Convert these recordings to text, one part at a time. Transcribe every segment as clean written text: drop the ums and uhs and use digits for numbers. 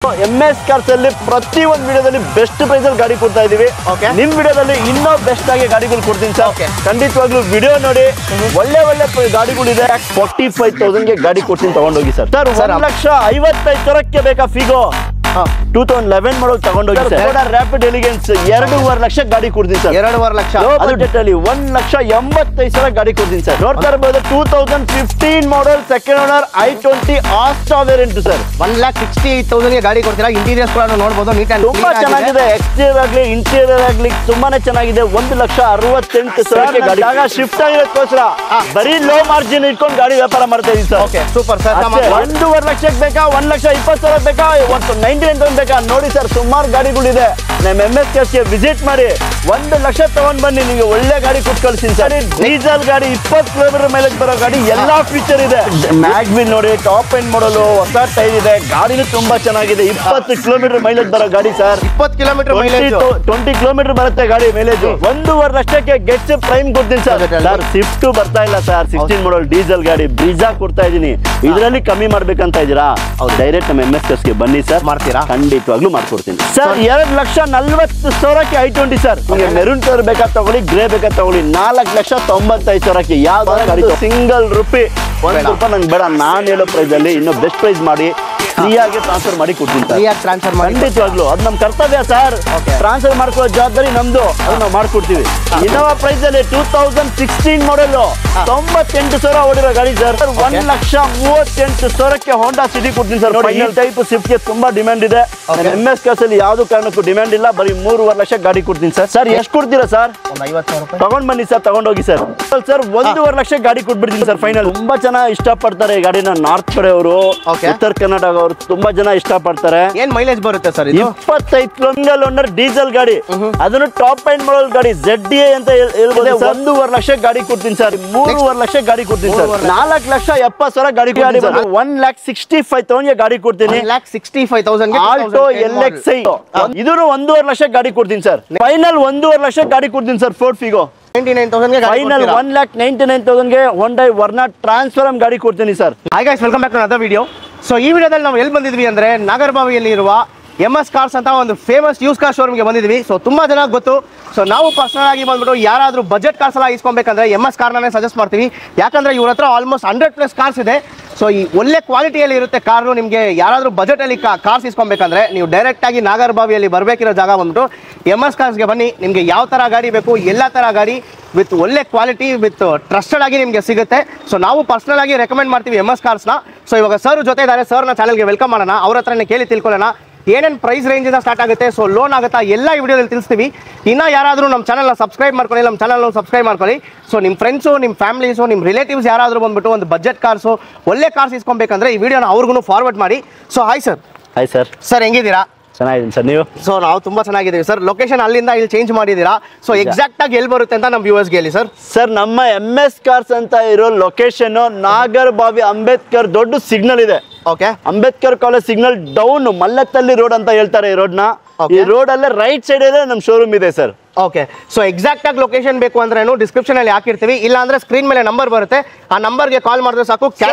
MS cars ಅಲ್ಲಿ ಪ್ರತಿ ಒಂದು ವಿಡಿಯೋದಲ್ಲಿ ಬೆಸ್ಟ್ ಪ್ರೈಸ್ ಅಲ್ಲಿ ಗಾಡಿ ಕೊಡ್ತಾ ಇದೀವಿ. ನಿಮ್ ವಿಡಿಯೋದಲ್ಲಿ ಇನ್ನೂ ಬೆಸ್ಟ್ ಆಗಿ ಗಾಡಿಗಳು ಕೊಡ್ತೀನಿ ಸರ್. ಖಂಡಿತವಾಗ್ಲೂ ವಿಡಿಯೋ ನೋಡಿ, ಒಳ್ಳೆ ಗಾಡಿಗಳಿದೆ. 45,000 ಗೆ ಗಾಡಿ ಕೊಡ್ತೀನಿ, ತಗೊಂಡೋಗಿ ಸರ್. 1,55,000 ಬೇಕಾ ಫಿಗೋ 2011 ಮಾಡಲ್ ತಗೊಂಡೋಗಿ ಸರ್. ರ್ಯಾಪಿಡ್ ಎಲಿಗೆನ್ಸ್ 2.5 ಲಕ್ಷ ಗಾಡಿ ಕೊಡ್ತೀನಿ ಸರ್. 2.5 ಲಕ್ಷ ಬಜೆಟಲ್ಲಿ 1,85,000 ಗಾಡಿ ಕೊಡ್ತೀನಿ ಸರ್. ನೋಡ್ತಾ ಇರಬಹುದು 2015 model second owner i20 Asta variant sir. 1,68,000 ಗೆ ಗಾಡಿ ಕೊಡ್ತೀರಾ. ಇಂಟೀರಿಯರ್ಸ್ ಕೂಡ ನೋಡಬಹುದು, ನೀಟ್ ಅಂಡ್ ತುಂಬಾ ಚೆನ್ನಾಗಿದೆ. ಎಕ್ಸ್ಟೀರಿಯರ್ ಆಗ್ಲಿ ಇಂಟೀರಿಯರ್ ಆಗ್ಲಿ ತುಂಬಾನೇ ಚೆನ್ನಾಗಿದೆ. 1,68,000 ಗಾಡಿ. ಜಾಗ ಶಿಫ್ಟ್ ಆಗಿರೋದಕ್ಕೋಸ್ಕರ ಬರೀ ಲೋ ಮಾರ್ಜಿನ್ ಇಟ್ಕೊಂಡು ಗಾಡಿ ವ್ಯಾಪಾರ ಮಾಡ್ತಾ ಇದೀವಿ ಸರ್. Okay super sir. 1.5 ಲಕ್ಷಕ್ಕೆ ಬೇಕಾ, 1,20,000 ಬೇಕಾ, 99,000 ಬೇಕಾ ನೋಡಿ ಸರ್. ಸುಮಾರು ಗಾಡಿಗಳಿದೆ. ನಮ್ಮ MS ಕಾರ್ಸ್ಗೆ ವಿಸಿಟ್ ಮಾಡಿ 1 ಲಕ್ಷ ತಗೊಂಡ್ ಬನ್ನಿ, ನಿಮಗೆ ಒಳ್ಳೆ ಗಾಡಿ ಕೊಟ್ಟು ಕಳ್ಸಿನಿ ಸರ್. ಡೀಸೆಲ್ ಗಾಡಿ 20 ಕಿಲೋಮೀಟರ್ ಮೈಲೇಜ್ ಬರೋ ಗಾಡಿ, ಎಲ್ಲಾ ಫೀಚರ್ ಇದೆ. ಮ್ಯಾಗ್ವಿಲ್ ನೋಡಿ, ಟಾಪ್ ಎಂಡ್ ಮಾಡಲು, ಹೊಸ ಟೈರ್ ಇದೆ. ಗಾಡಿನೂ ತುಂಬಾ ಚೆನ್ನಾಗಿದೆ. 20 ಕಿಲೋಮೀಟರ್ ಮೈಲೇಜ್ ಬರೋ ಗಾಡಿ ಸರ್. 20 ಕಿಲೋಮೀಟರ್ ಮೈಲೇಜ್, 20 ಕಿಲೋಮೀಟರ್ ಬರುತ್ತೆ ಗಾಡಿ ಮೈಲೇಜ್. 1.5 ಲಕ್ಷಕ್ಕೆ ಗೆಟ್ಸ್ ಪ್ರೈಮ್ ಕೊಡ್ತೀನಿ ಸರ್. ಸ್ವಿಫ್ಟ್ ಬರ್ತಾ ಇಲ್ಲ ಸರ್. 16 ಮಾಡಲ್ ಡೀಸೆಲ್ ಗಾಡಿ ಬ್ರೀಜಾ ಕೊಡ್ತಾ ಇದೀನಿ. ಇದರಲ್ಲಿ ಕಮ್ಮಿ ಮಾಡ್ಬೇಕಂತ ಇದೀರಾ? ಡೈರೆಕ್ಟ್ ನಮ್ಮ MS ಕಾರ್ಸ್ಗೆ ಬನ್ನಿ ಸರ್. ಮಾಡ್ತೀರಾ? ಖಂಡಿತವಾಗ್ಲೂ ಮಾಡ್ಕೊಡ್ತೀನಿ ಸರ್. 2,40,000ಕ್ಕೆ i20 ಸರ್. ನಿಮಗೆ ಮೆರೂನ್ ಕಲರ್ ಬೇಕಾ ತಗೊಳ್ಳಿ, ಗ್ರೇ ಬೇಕಾ ತಗೊಳ್ಳಿ. 4,95,000ಕ್ಕೆ ಯಾವ್ದಾರ ಗಾಡಿ. ಸಿಂಗಲ್ ರೂಪಾಯಿ 1 ರೂಪಾಯಿ ನಂಗೆ ಬೇಡ. ನಾನು ಹೇಳೋ ಪ್ರೈಸ್ ಅಲ್ಲಿ ಇನ್ನೂ ಬೆಸ್ಟ್ ಪ್ರೈಸ್ ಮಾಡಿ ಫ್ರೀಯಾಗಿ ಟ್ರಾನ್ಸ್ಫರ್ ಮಾಡಿ ಕೊಡ್ತೀನಿ ಸರ್. ಖಂಡಿತವಾಗ್ಲು ಅದು ನಮ್ಮ ಕರ್ತವ್ಯ ಸರ್. ಟ್ರಾನ್ಸ್ಫರ್ ಮಾಡ್ಕೊಳ್ಳೋ ಜವಾಬ್ದಾರಿ ನಮ್ದು, ಅದು ನಾವು ಮಾಡ್ಕೊಡ್ತೀವಿ. ಇನ್ನೋವಾ ಪ್ರೈಸ್ ಅಲ್ಲಿ 2016 ಮಾಡಲ್ 98,000 ಓಡಿರೋ ಗಾಡಿ ಸರ್. 1,38,000ಕ್ಕೆ ಹೋಂಡಾ ಸಿಟಿ ಕೊಡ್ತೀನಿ ಸರ್. ನೋಡಿ, ಈ ಟೈಪ್ ಸ್ವಿಫ್ಟ್ ಗೆ ತುಂಬಾ ಡಿಮ್ಯಾಂಡ್ ಇದೆ. MS ಕಾರ್ಸ್ ಅಲ್ಲಿ ಯಾವ್ದು ಕಾರಣಕ್ಕೂ ಡಿಮ್ಯಾಂಡ್ ಇಲ್ಲ. ಬರೀ 3.5 ಲಕ್ಷ ಗಾಡಿ ಕೊಡ್ತೀನಿ ಸರ್. ಸರ್ ಎಷ್ಟು ಕೊಡ್ತೀರಾ ಸರ್? 50,000 ರೂಪಾಯಿ ತಗೊಂಡ್ ಬನ್ನಿ ಸರ್, ತಗೊಂಡೋಗಿ ಸರ್. ಸರ್ 1.5 ಲಕ್ಷ ಗಾಡಿ ಕೊಟ್ಬಿಡ್ತೀನಿ ಸರ್ ಫೈನಲ್. ತುಂಬಾ ಚೆನ್ನಾಗಿ ಇಷ್ಟಪಡ್ತಾರೆ ಈ ಗಾಡಿನ. ನಾರ್ತ್ ಕಡೆ ಅವರು, ಉತ್ತರ ಕರ್ನಾಟಕ ಅವರು ತುಂಬಾ ಜನ ಇಷ್ಟಪಡ್ತಾರೆ. ಏನ್ ಮೈಲೇಜ್ ಬರುತ್ತೆ ಸರ್ ಇದು? 25 ಕಿಲೋಮೀಟರ್ ಓನರ್ ಡೀಸೆಲ್ ಗಾಡಿ, ಅದನ್ನು ಟಾಪ್ ಎಂಡ್ ಮಾಡಲ್ ಗಾಡಿ. ZDA ಅಂತ ಹೇಳ್ಬೋದು. 1.5 ಲಕ್ಷ ಗಾಡಿ ಕೊಡ್ತೀನಿ ಸರ್. 3.5 ಲಕ್ಷ ಗಾಡಿ ಕೊಡ್ತೀನಿ ಸರ್. 4,70,000 ಗಾಡಿ ಕೊಡ್ತೀನಿ ಸರ್. 1,65,000 ಗಾಡಿ ಕೊಡ್ತೀನಿ. 1,65,000 ಆಲ್ಟೋ LXi ಇದನ್ನು 1.5 ಲಕ್ಷ ಗಾಡಿ ಕೊಡ್ತೀನಿ ಸರ್. ಫೈನಲ್ 1.5 ಲಕ್ಷ ಗಾಡಿ ಕೊಡ್ತೀನಿ sir. Ford Figo 99,000 final 1,99,000 Hyundai Verna transform ಗಾಡಿ ಕೊಡ್ತೀನಿ sir. Hi guys, welcome back to another video. So ಈ ವಿಡಿಯೋದಲ್ಲಿ ನಾವು ಎಲ್ಲಿ ಬಂದಿದ್ವಿ ಅಂದ್ರೆ ನಾಗರಬಾವಿಯಲ್ಲಿ ಇರುವ MS ಕಾರ್ಸ್ ಅಂತ ಒಂದು ಫೇಮಸ್ ಯೂಸ್ ಕಾರ್ ಶೋರೂಮ್ಗೆ ಬಂದಿದ್ವಿ. ಸೊ ತುಂಬಾ ಜನ ಗೊತ್ತು. ಸೊ ನಾವು ಪರ್ಸನಲ್ ಆಗಿ ಬಂದ್ಬಿಟ್ಟು ಯಾರಾದ್ರೂ ಬಜೆಟ್ ಕಾರ್ಸ್ ಎಲ್ಲ ಇಸ್ಕೊಬೇಕಂದ್ರೆ MS ಕಾರ್ನೇ ಸಜೆಸ್ಟ್ ಮಾಡ್ತೀವಿ. ಯಾಕಂದ್ರೆ ಇವ್ರ ಹತ್ರ ಆಲ್ಮೋಸ್ಟ್ 100+ ಕಾರ್ಸ್ ಇದೆ. ಸೊ ಈ ಒಳ್ಳೆ ಕ್ವಾಲಿಟಿಯಲ್ಲಿ ಇರುತ್ತೆ ಕಾರು. ನಿಮಗೆ ಯಾರಾದರೂ ಬಜೆಟಲ್ಲಿ ಕಾರ್ಸ್ ಇಸ್ಕೊಬೇಕಂದ್ರೆ ನೀವು ಡೈರೆಕ್ಟಾಗಿ ನಾಗರಬಾವಿಯಲ್ಲಿ ಬರಬೇಕಿರೋ ಜಾಗ ಬಂದ್ಬಿಟ್ಟು MS ಕಾರ್ಸ್ಗೆ ಬನ್ನಿ. ನಿಮಗೆ ಯಾವ ಥರ ಗಾಡಿ ಬೇಕು, ಎಲ್ಲ ಥರ ಗಾಡಿ ವಿತ್ ಒಳ್ಳೆ ಕ್ವಾಲಿಟಿ ವಿತ್ ಟ್ರಸ್ಟೆಡ್ ಆಗಿ ನಿಮಗೆ ಸಿಗುತ್ತೆ. ಸೊ ನಾವು ಪರ್ಸನಲ್ ಆಗಿ ರೆಕಮೆಂಡ್ ಮಾಡ್ತೀವಿ MS ಕಾರ್ಸ್ನ. ಸೊ ಇವಾಗ ಸರ್ ಜೊತೆ ಇದ್ದಾರೆ. ಸರ್ನ ಚಾನಲ್ಗೆ ವೆಲ್ಕಮ್ ಮಾಡೋಣ. ಅವ್ರ ಹತ್ರನೇ ಕೇಳಿ ತಿಳ್ಕೊಳ್ಳೋಣ ಏನೇನು ಪ್ರೈಸ್ ರೇಂಜಿಂದ ಸ್ಟಾರ್ಟ್ ಆಗುತ್ತೆ, ಸೊ ಲೋನ್ ಆಗುತ್ತಾ, ಎಲ್ಲ ಈ ವಿಡಿಯೋದಲ್ಲಿ ತಿಳಿಸ್ತೀವಿ. ಇನ್ನು ಯಾರಾದರೂ ನಮ್ಮ ಚಾನಲ್ನ ಸಬ್ಸ್ಕ್ರೈಬ್ ಮಾಡ್ಕೊಳ್ಳಿ, ನಮ್ಮ ಚಾನಲ್ನ ಸಬ್ಸ್ಕ್ರೈಬ್ ಮಾಡ್ಕೊಳ್ಳಿ. ಸೊ ನಿಮ್ಮ ಫ್ರೆಂಡ್ಸು, ನಿಮ್ಮ ಫ್ಯಾಮಿಲೀಸು, ನಿಮ್ಮ ರಿಲೇಟಿವ್ಸ್ ಯಾರಾದರೂ ಬಂದ್ಬಿಟ್ಟು ಒಂದು ಬಜೆಟ್ ಕಾರ್ಸು, ಒಳ್ಳೆ ಕಾರ್ಸ್ ಇಸ್ಕೊಬೇಕಂದ್ರೆ ಈ ವಿಡಿಯೋನ ಅವ್ರಿಗೂ ಫಾರ್ವರ್ಡ್ ಮಾಡಿ. So hi sir. Hi sir. Sir ಹೆಂಗಿದ್ದೀರಾ? ಚೆನ್ನಾಗಿದ್ದೀನಿ ಸರ್. ನೀವು? ಸೊ ನಾವು ತುಂಬಾ ಚೆನ್ನಾಗಿದ್ದೀವಿ ಸರ್. ಲೊಕೇಶನ್ ಅಲ್ಲಿಂದ ಇಲ್ಲಿ ಚೇಂಜ್ ಮಾಡಿದ್ದೀರಾ. ಸೊ ಎಕ್ಸಾಕ್ಟ್ ಆಗಿ ಎಲ್ಲಿ ಬರುತ್ತೆ ಅಂತ ನಮ್ಮ ವ್ಯೂವರ್ಸ್ಗೆ ಹೇಳಿ ಸರ್. ಸರ್, ನಮ್ಮ MS ಕಾರ್ಸ್ ಅಂತ ಇರೋ ಲೊಕೇಶನ್ ನಾಗರಬಾವಿ ಅಂಬೇಡ್ಕರ್ ದೊಡ್ಡ ಸಿಗ್ನಲ್ ಇದೆ. Okay, Ambedkar college signal down Mallathahalli road ಅಂತ ಹೇಳ್ತಾರೆ ಈ ರೋಡ್ನ. ಈ ರೋಡ್ ಅಲ್ಲೇ ರೈಟ್ ಸೈಡ್ ಅಲ್ಲೇ ನಮ್ಮ ಶೋರೂಮ್ ಇದೆ ಸರ್. ಓಕೆ, ಸೊ ಎಕ್ಸಾಕ್ಟ್ ಆಗಿ ಲೊಕೇಶನ್ ಬೇಕು ಅಂದ್ರೆ ಡಿಸ್ಕ್ರಿಪ್ಷನ್ ಅಲ್ಲಿ ಹಾಕಿರ್ತೀವಿ. ಇಲ್ಲ ಅಂದ್ರೆ ಸ್ಕ್ರೀನ್ ಮೇಲೆ ನಂಬರ್ ಬರುತ್ತೆ, ಆ ನಂಬರ್ಗೆ ಕಾಲ್ ಮಾಡಿದ್ರೆ ಸಾಕು.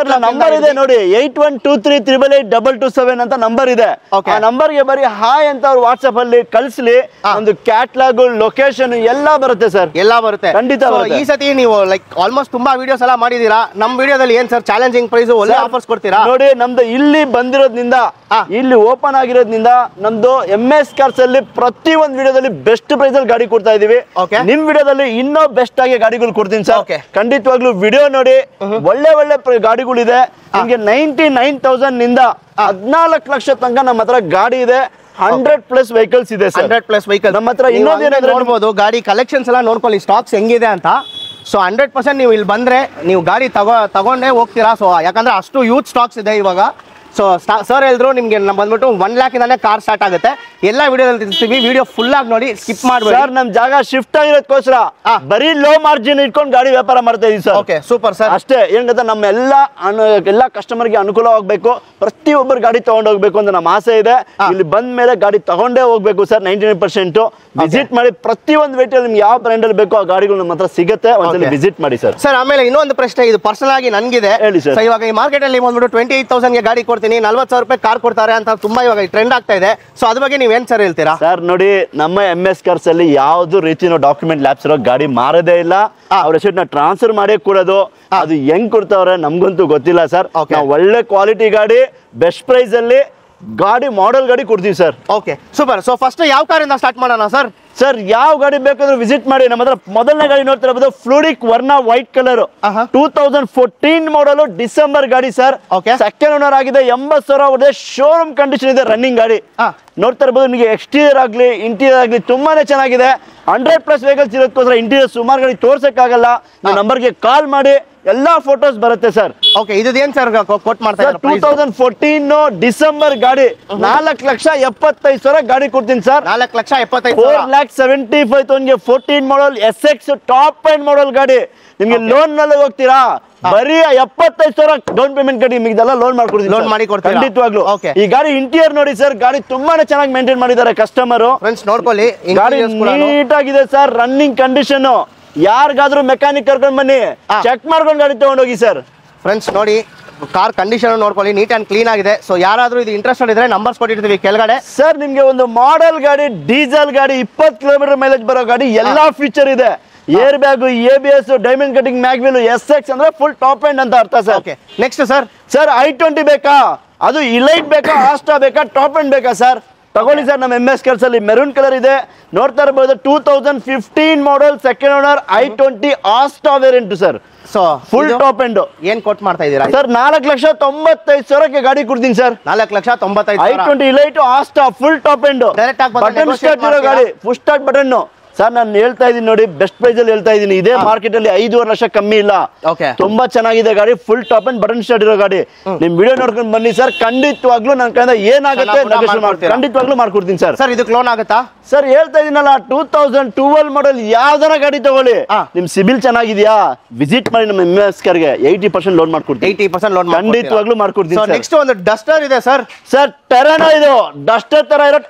ನಂಬರ್ ಇದೆ ನೋಡಿ, 8123382227 ಅಂತ ನಂಬರ್ ಇದೆ. ಆ ನಂಬರ್ಗೆ ಬರೀ ಹಾಯ್ ಅಂತ ಅವ್ರು ವಾಟ್ಸ್ಆಪ್ ಅಲ್ಲಿ ಕಳಿಸ್ಲಿ. ಒಂದು ಕ್ಯಾಟ್ಲಾಗ್, ಲೊಕೇಶನ್ ಎಲ್ಲ ಬರುತ್ತೆ ಸರ್. ಎಲ್ಲ ಬರುತ್ತೆ ಖಂಡಿತ. ಈ ಸತಿ ನೀವು ಲೈಕ್ ಆಲ್ಮೋಸ್ಟ್ ತುಂಬಾ ವಿಡಿಯೋಸ್ ಎಲ್ಲ ಮಾಡಿದೀರಾ. ನಮ್ಮ ವಿಡಿಯೋದಲ್ಲಿ ಏನ್ ಸರ್ ಚಾಲೆಂಜಿಂಗ್ ಪ್ರೈಸ್, ಒಳ್ಳೆ ಆಫರ್ಸ್ ಕೊಡ್ತೀರಾ ನೋಡಿ. ನಮ್ದು ಇಲ್ಲಿ ಬಂದಿರೋದ್ರಿಂದ, ಇಲ್ಲಿ ಓಪನ್ ಆಗಿರೋದ್ರಿಂದ ನಮ್ದು MS ಕಾರ್ಸ್ ಅಲ್ಲಿ ಪ್ರತಿ ಒಂದು ವಿಡಿಯೋದಲ್ಲಿ ಬೆಸ್ಟ್ ಪ್ರೈಸ್ ಅಲ್ಲಿ ಗಾಡಿ ಕೊಡ್ತಾ ಇದೀವಿ. ನಿಮ್ ವಿಡಿಯೋದಲ್ಲಿ ಇನ್ನೂ ಬೆಸ್ಟ್ ಆಗಿ ಗಾಡಿಗಳು ಕೊಡ್ತೀನಿ ಸರ್. ಖಂಡಿತವಾಗ್ಲೂ ವಿಡಿಯೋ ನೋಡಿ, ಒಳ್ಳೆ ಗಾಡಿಗಳಿದೆ. ನಿಮ್ಗೆ 99,000 ನಿಂದ 14 ಲಕ್ಷ ತನಕ ನಮ್ಮ ಹತ್ರ ಗಾಡಿ ಇದೆ. 100+ ವೆಹಿಕಲ್ಸ್ ಇದೆ ಸರ್. 100+ ವೆಹಿಕಲ್ ನಮ್ಮ ಹತ್ರ. ಇನ್ನೊಂದೇನಂದ್ರೆ ನೋಡ್ಬೋದು, ಗಾಡಿ ಕಲೆಕ್ಷನ್ಸ್ ಎಲ್ಲ ನೋಡ್ಕೊಳ್ಳಿ, ಸ್ಟಾಕ್ಸ್ ಹೆಂಗಿದೆ ಅಂತ. ಸೊ 100% ನೀವು ಇಲ್ಲಿ ಬಂದ್ರೆ ನೀವು ಗಾಡಿ ತಗೊಂಡೇ ಹೋಗ್ತೀರಾ. ಸೊ ಯಾಕಂದ್ರೆ ಅಷ್ಟು ಯೂತ್ ಸ್ಟಾಕ್ಸ್ ಇದೆ ಇವಾಗ. ಸೊ ಸರ್ ಹೇಳಿದ್ರು ನಿಮ್ಗೆ ಬಂದ್ಬಿಟ್ಟು 1 ಲ್ಯಾಕ್ ಇಂದಾನೆ ಕಾರ್ ಸ್ಟಾರ್ಟ್ ಆಗುತ್ತೆ. ಎಲ್ಲ ವಿಡಿಯೋದಲ್ಲಿ ತಿಳಿಸ್ತೀವಿ. ವಿಡಿಯೋ ಫುಲ್ ಆಗಿ ನೋಡಿ, ಸ್ಕಿಪ್ ಮಾಡಬೇಡಿ ಸರ್. ನಮ್ ಜಾಗ ಶಿಫ್ಟ್ ಆಗಿರೋದಕ್ಕೋಸ್ಕರ ಬರೀ ಲೋ ಮಾರ್ಜಿನ್ ಇಟ್ಕೊಂಡು ಗಾಡಿ ವ್ಯಾಪಾರ ಮಾಡ್ತಾ ಇದೀವಿ ಸರ್. Okay, super sir. ಅಷ್ಟೇ. ಏನ್ ಗೊತ್ತಾ, ನಮ್ಮ ಎಲ್ಲ ಕಸ್ಟಮರ್ಗೆ ಅನುಕೂಲವಾಗಬೇಕು, ಪ್ರತಿಯೊಬ್ಬರು ಗಾಡಿ ತಗೊಂಡು ಹೋಗ್ಬೇಕು ಅಂತ ನಮ್ಮ ಆಸೆ ಇದೆ. ಇಲ್ಲಿ ಬಂದ ಮೇಲೆ ಗಾಡಿ ತಗೊಂಡೇ ಹೋಗ್ಬೇಕು ಸರ್. 99% ವಿಸಿಟ್ ಮಾಡಿ. ಪ್ರತಿಯೊಂದು ವೇಟಲ್ಲಿ ನಿಮ್ಗೆ ಯಾವ ಬ್ರ್ಯಾಂಡ್ ಅಲ್ಲಿ ಬೇಕೋ ಆ ಗಾಡಿಗಳು ನಮ್ಮ ಹತ್ರ ಸಿಗುತ್ತೆ. ಒಂದ್ಸಲ ವಿಸಿಟ್ ಮಾಡಿ ಸರ್. ಸರ್, ಆಮೇಲೆ ಇನ್ನೊಂದು ಪ್ರಶ್ನೆ, ಇದು ಪರ್ಸನಲ್ ಆಗಿ ನನ್ಗಿದೆ. ಹೇಳಿ ಸರ್. ಇವಾಗ ಈ ಮಾರ್ಕೆಟ್ ಅಲ್ಲಿ ಬಂದ್ಬಿಟ್ಟು 28,000 ಗಾಡಿ ಕೊಡ್ತೀನಿ, 40,000 ರೂಪಾಯಿ ಕಾರ್ ಕೊಡ್ತಾರೆ ಅಂತ ತುಂಬಾ ಇವಾಗ ಟ್ರೆಂಡ್ ಆಗ್ತಾ ಇದೆ. ಸೊ ಅದ್ರ ಬಗ್ಗೆ ನೀವ್ ಏನ್ ಸರ್ ಹೇಳ್ತೀರಾ? ಸರ್ ನೋಡಿ, ನಮ್ಮ MS ಕಾರ್ಸ್ ಅಲ್ಲಿ ಯಾವ್ದು ರೀತಿ ಡಾಕ್ಯುಮೆಂಟ್ ಲ್ಯಾಪ್ಸ್ ಇರೋ ಗಾಡಿ ಮಾರದೇ ಇಲ್ಲ. ಅವ್ರ ಹೆಸರು ಟ್ರಾನ್ಸ್ಫರ್ ಮಾಡೇ ಕೊಡೋದು. ಅದು ಹೆಂಗ್ ಕೊಡ್ತಾವ್ರೆ ನಮ್ಗಂತೂ ಗೊತ್ತಿಲ್ಲ ಸರ್. ನಾವು ಒಳ್ಳೆ ಕ್ವಾಲಿಟಿ ಗಾಡಿ, ಬೆಸ್ಟ್ ಪ್ರೈಸ್ ಅಲ್ಲಿ ಗಾಡಿ, ಮಾಡೆಲ್ ಗಾಡಿ ಕೊಡ್ತೀವಿ sir. Okay, super. So first ಯಾವ ಕಾರಿಂದ ಸ್ಟಾರ್ಟ್ ಮಾಡೋಣ ಸರ್? ಸರ್, ಯಾವ ಗಾಡಿ ಬೇಕಾದ್ರೂ ವಿಸಿಟ್ ಮಾಡಿ. ನಮ್ಮ ಹತ್ರ ಮೊದಲನೇ ಗಾಡಿ ನೋಡ್ತಾ ಇರಬಹುದು, ಫ್ಲೂಡಿಕ್ ವರ್ನಾ ವೈಟ್ ಕಲರ್, 2014 ಮಾಡಲು, ಡಿಸೆಂಬರ್ ಗಾಡಿ ಸರ್. ಸೆಕೆಂಡ್ ಓನರ್ ಆಗಿದೆ, 80,000 ಹೊಡೆದ, ಶೋರೂಮ್ ಕಂಡೀಷನ್ ಇದೆ, ರನ್ನಿಂಗ್ ಗಾಡಿ. ನೋಡ್ತಾ ಇರಬಹುದು. ನಿಮಗೆ ಎಕ್ಸ್ಟೀರಿಯರ್ ಆಗ್ಲಿ ಇಂಟೀರಿಯರ್ ಆಗ್ಲಿ ತುಂಬಾನೇ ಚೆನ್ನಾಗಿದೆ. 100+ ವೆಹಿಕಲ್ಸ್ ಇರೋದಕ್ಕೋಸ್ಕರ ಇಂಟೀರಿಯರ್ ಸುಮಾರು ಗಾಡಿ ತೋರ್ಸಕ್ಕಾಗಲ್ಲ. ನಂಬರ್ಗೆ ಕಾಲ್ ಮಾಡಿ, ಎಲ್ಲಾ ಫೋಟೋಸ್ ಬರುತ್ತೆ ಸರ್. ಓಕೆ, ಇದೇನ್ ಸರ್ ಕೋಟ್ ಮಾಡ್ತಾ ಇದ್ದಾರೆ? 2014 ಡಿಸೆಂಬರ್ ಗಾಡಿ, 4,75,000 ಗಾಡಿ ಕೊಡ್ತೀನಿ ಸರ್. 4,75,000, 4,75,000 14 ಮಾಡಲ್ SX ಟಾಪ್ ಎಂಡ್ ಮಾಡಲ್ ಗಾಡಿ. ನಿಮ್ಗೆ ಲೋನ್ ನಲ್ಲಿ ಹೋಗ್ತೀರಾ, ಬರೀ 75,000 ಡೌನ್ ಪೇಮೆಂಟ್ ಗಾಡಿ, ನಿಮ್ಗೆಲ್ಲ ಲೋನ್ ಮಾಡ್ಕೊಡ್ತೀನಿ. ಲೋನ್ ಮಾಡಿ ಕೊಡ್ತೀರಾ? ಖಂಡಿತವಾಗ್ಲು. ಈ ಗಾಡಿ ಇಂಟೀರಿಯರ್ ನೋಡಿ ಸರ್, ಗಾಡಿ ತುಂಬಾನೇ ಚೆನ್ನಾಗಿ ಮೇಂಟೈನ್ ಮಾಡಿದ್ದಾರೆ ಕಸ್ಟಮರ್. ಫ್ರೆಂಡ್ಸ್ ನೋಡ್ಕೊಳ್ಳಿ, ಗಾಡಿ ನೀಟ್ ಆಗಿದೆ ಸರ್, ರನ್ನಿಂಗ್ ಕಂಡೀಷನ್. ಯಾರಿಗಾದ್ರೂ ಮೆಕ್ಯಾನಿಕ್ ಕರ್ಕೊಂಡ್ ಬನ್ನಿ, ಚೆಕ್ ಮಾಡ್ಕೊಂಡು ಗಾಡಿ ತಗೊಂಡೋಗಿ ಸರ್. ಫ್ರೆಂಡ್ಸ್ ನೋಡಿ, ಕಾರ್ ಕಂಡೀಷನ್ ನೋಡ್ಕೊಳ್ಳಿ, ನೀಟ್ ಅಂಡ್ ಕ್ಲೀನ್ ಆಗಿದೆ. ಸೊ ಯಾರಾದ್ರೂ ಇದು ಇಂಟ್ರೆಸ್ಟೆಡ್ ಇದ್ರೆ ನಂಬರ್ಸ್ ಕೊಟ್ಟಿರ್ತೀವಿ ಕೆಳಗಡೆ. ಸರ್, ನಿಮ್ಗೆ ಒಂದು ಮಾಡೆಲ್ ಗಾಡಿ, ಡೀಸೆಲ್ ಗಾಡಿ, 20 ಕಿಲೋಮೀಟರ್ ಮೈಲೇಜ್ ಬರೋ ಗಾಡಿ, ಎಲ್ಲಾ ಫೀಚರ್ ಇದೆ. Air bag, ABS, diamond cutting, mag wheel, SX ಅಂದ್ರೆ ಫುಲ್ ಟಾಪ್ ಎಂಡ್ ಅಂತ ಅರ್ಥ sir. Okay, next sir. Sir, I20 ಬೇಕಾ? ಅದು ಇಲೈಟ್ ಬೇಕಾ, ಆಸ್ಟಾ ಬೇಕಾ, ಟಾಪ್ ಎಂಡ್ ಬೇಕಾ ಸರ್? ತಗೊಳ್ಳಿ ಸರ್. ನಮ್ಮ MS ಕಾರ್ಸ್ ಅಲ್ಲಿ ಮೆರೂನ್ ಕಲರ್ ಇದೆ, ನೋಡ್ತಾ ಇರಬಹುದು. 2015 model, second owner, I20 Asta variant sir. So full top end. ಏನ್ ಕೊಟ್ ಮಾಡ್ತಾ ಇದೀರಾ ಸರ್? 4,95,000 ಗಾಡಿ ಕೊಡ್ತೀನಿ sir. 4,95,000. I20 Elite Asta full top end, direct ಆಗಿ ಬಟನ್ ಸ್ಟಾರ್ಟ್ ಇರೋ ಗಾಡಿ, ಫುಲ್ ಸ್ಟಾರ್ಟ್ ಬಟನ್ ಸರ್. ನಾನು ಹೇಳ್ತಾ ಇದೀನಿ ನೋಡಿ, ಬೆಸ್ಟ್ ಪ್ರೈಸ್ ಅಲ್ಲಿ ಹೇಳ್ತಾ ಇದೀನಿ. ಇದೇ ಮಾರ್ಕೆಟ್ ಅಲ್ಲಿ 5.5 ಲಕ್ಷ ಕಮ್ಮಿ ಇಲ್ಲ. ತುಂಬಾ ಚೆನ್ನಾಗಿದೆ ಗಾಡಿ, full top and button start ಇರೋ ಗಾಡಿ. ನಿಮ್ ವಿಡಿಯೋ ನೋಡ್ಕೊಂಡು ಬನ್ನಿ ಸರ್. ಖಂಡಿತವಾಗ್ಲೂ ನನ್ನ ಕೈಯಿಂದ ಏನಾಗುತ್ತೆ ಖಂಡಿತವಾಗ್ಲೂ ಮಾಡ್ಕೊಡ್ತೀನಿ ಸರ್. ಸರ್, ಇದಕ್ಕೆ ಲೋನ್ ಆಗುತ್ತಾ ಸರ್? ಹೇಳ್ತಾ ಇದೀನಲ್ಲ, 2012 ಮಾಡಲ್ ಯಾವ್ದಾರ ಗಾಡಿ ತಗೊಳ್ಳಿ, ನಿಮ್ ಸಿಬಿಲ್ ಚೆನ್ನಾಗಿದ್ಯಾ, ವಿಸಿಟ್ ಮಾಡಿ ನಮ್ಮ MS ಕಾರ್ಗೆ 80% ಲೋನ್ ಮಾಡ್ಕೊಡ್ತೀನಿ. 80% ಲೋನ್ ಖಂಡಿತವಾಗ್ಲೂ ಮಾಡ್ಕೊಡ್ತೀನಿ. ನೆಕ್ಸ್ಟ್ ಒಂದು ಡಸ್ಟರ್ ಇದೆ ಸರ್. ಸರ್, ಟೆರಾನೋ, ಇದು ಡಸ್ಟರ್ ತರ ಇರೋ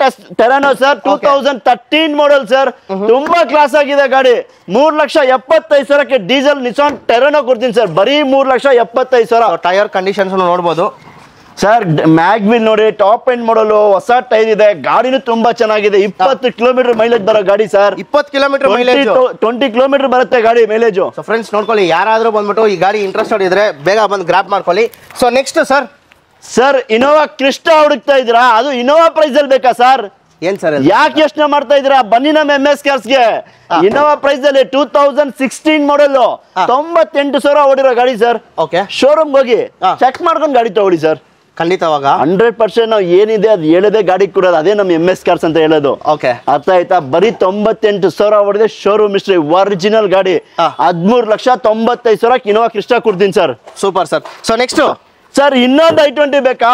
ಟೆರಾನೋ ಸರ್. 2013 model sir. ತುಂಬಾ ಕ್ಲಾಸ್ ಆಗಿದೆ ಗಾಡಿ. 3,75,000 ಡೀಸೆಲ್ ನಿಸಾನ್ ಟೆರಾನೋ ಕೊಡ್ತೀನಿ ಸರ್. ಬರೀ 3,75,000. ಟೈರ್ ಕಂಡೀಷನ್ಸ್ ನೋಡಬಹುದು ಸರ್. ಮ್ಯಾಗ್ವಿಲ್ ನೋಡಿ, ಟಾಪ್ ಎಂಡ್ ಮಾಡಲ್, ಹೊಸ ಟೈರ್ ಇದೆ, ಗಾಡಿನೂ ತುಂಬಾ ಚೆನ್ನಾಗಿದೆ. 20 ಕಿಲೋಮೀಟರ್ ಮೈಲೇಜ್ ಬರೋ ಗಾಡಿ ಸರ್. 20 ಕಿಲೋಮೀಟರ್ ಮೈಲೇಜ್, 20 ಕಿಲೋಮೀಟರ್ ಬರುತ್ತೆ ಗಾಡಿ ಮೈಲೇಜ್. ಸೊ ಫ್ರೆಂಡ್ಸ್ ನೋಡ್ಕೊಳ್ಳಿ, ಯಾರಾದ್ರೂ ಬಂದ್ಬಿಟ್ಟು ಈ ಗಾಡಿ ಇಂಟ್ರೆಸ್ಟೆಡ್ ಇದ್ರೆ ಬೇಗ ಬಂದು ಗ್ರಾಪ್ ಮಾಡ್ಕೊಳ್ಳಿ. So next sir. Sir, Innova Crysta ಹುಡುಕ್ತಾ ಇದ್ರಾ? ಅದು ಇನೋವಾ ಪ್ರೈಸ್ ಅಲ್ಲಿ ಬೇಕಾ ಸರ್? ಏನ್ ಸರ್, ಯಾಕೆ ಯೋಚನೆ ಮಾಡ್ತಾ ಇದ್ದೀರಾ? ಬನ್ನಿ ನಮ್ಮ MS ಕಾರ್ಸ್ಗೆ. ಇನೋವಾ ಪ್ರೈಸ್ ಅಲ್ಲಿ 2016 ಮಾಡಲ್, 98,000 ಓಡಿರೋ ಗಾಡಿ ಸರ್. ಓಕೆ, ಶೋರೂಮ್ ಹೋಗಿ ಚೆಕ್ ಮಾಡ್ಕೊಂಡು ಗಾಡಿ ತಗೊಳ್ಳಿ ಸರ್. ಖಂಡಿತವಾಗ 100% ನಾವು ಏನಿದೆ ಅದು ಹೇಳದೆ ಗಾಡಿ ಕೊಡೋದು, ಅದೇ ನಮ್ಮ MS ಕಾರ್ಸ್ ಅಂತ ಹೇಳೋದು. ಓಕೆ, ಅರ್ಥ ಆಯ್ತಾ? ಬರೀ 98,000 ಹೊಡೆದೆ, ಶೋರೂಮ್ ಹಿಸ್ಟ್ರಿ, ಒರಿಜಿನಲ್ ಗಾಡಿ. 13,95,000 ಇನೋವಾ ಕ್ರಿಸ್ಟಾ ಕೊಡ್ತೀನಿ sir. Super sir. So next sir, ಇನ್ನೊಂದು I20 ಬೇಕಾ?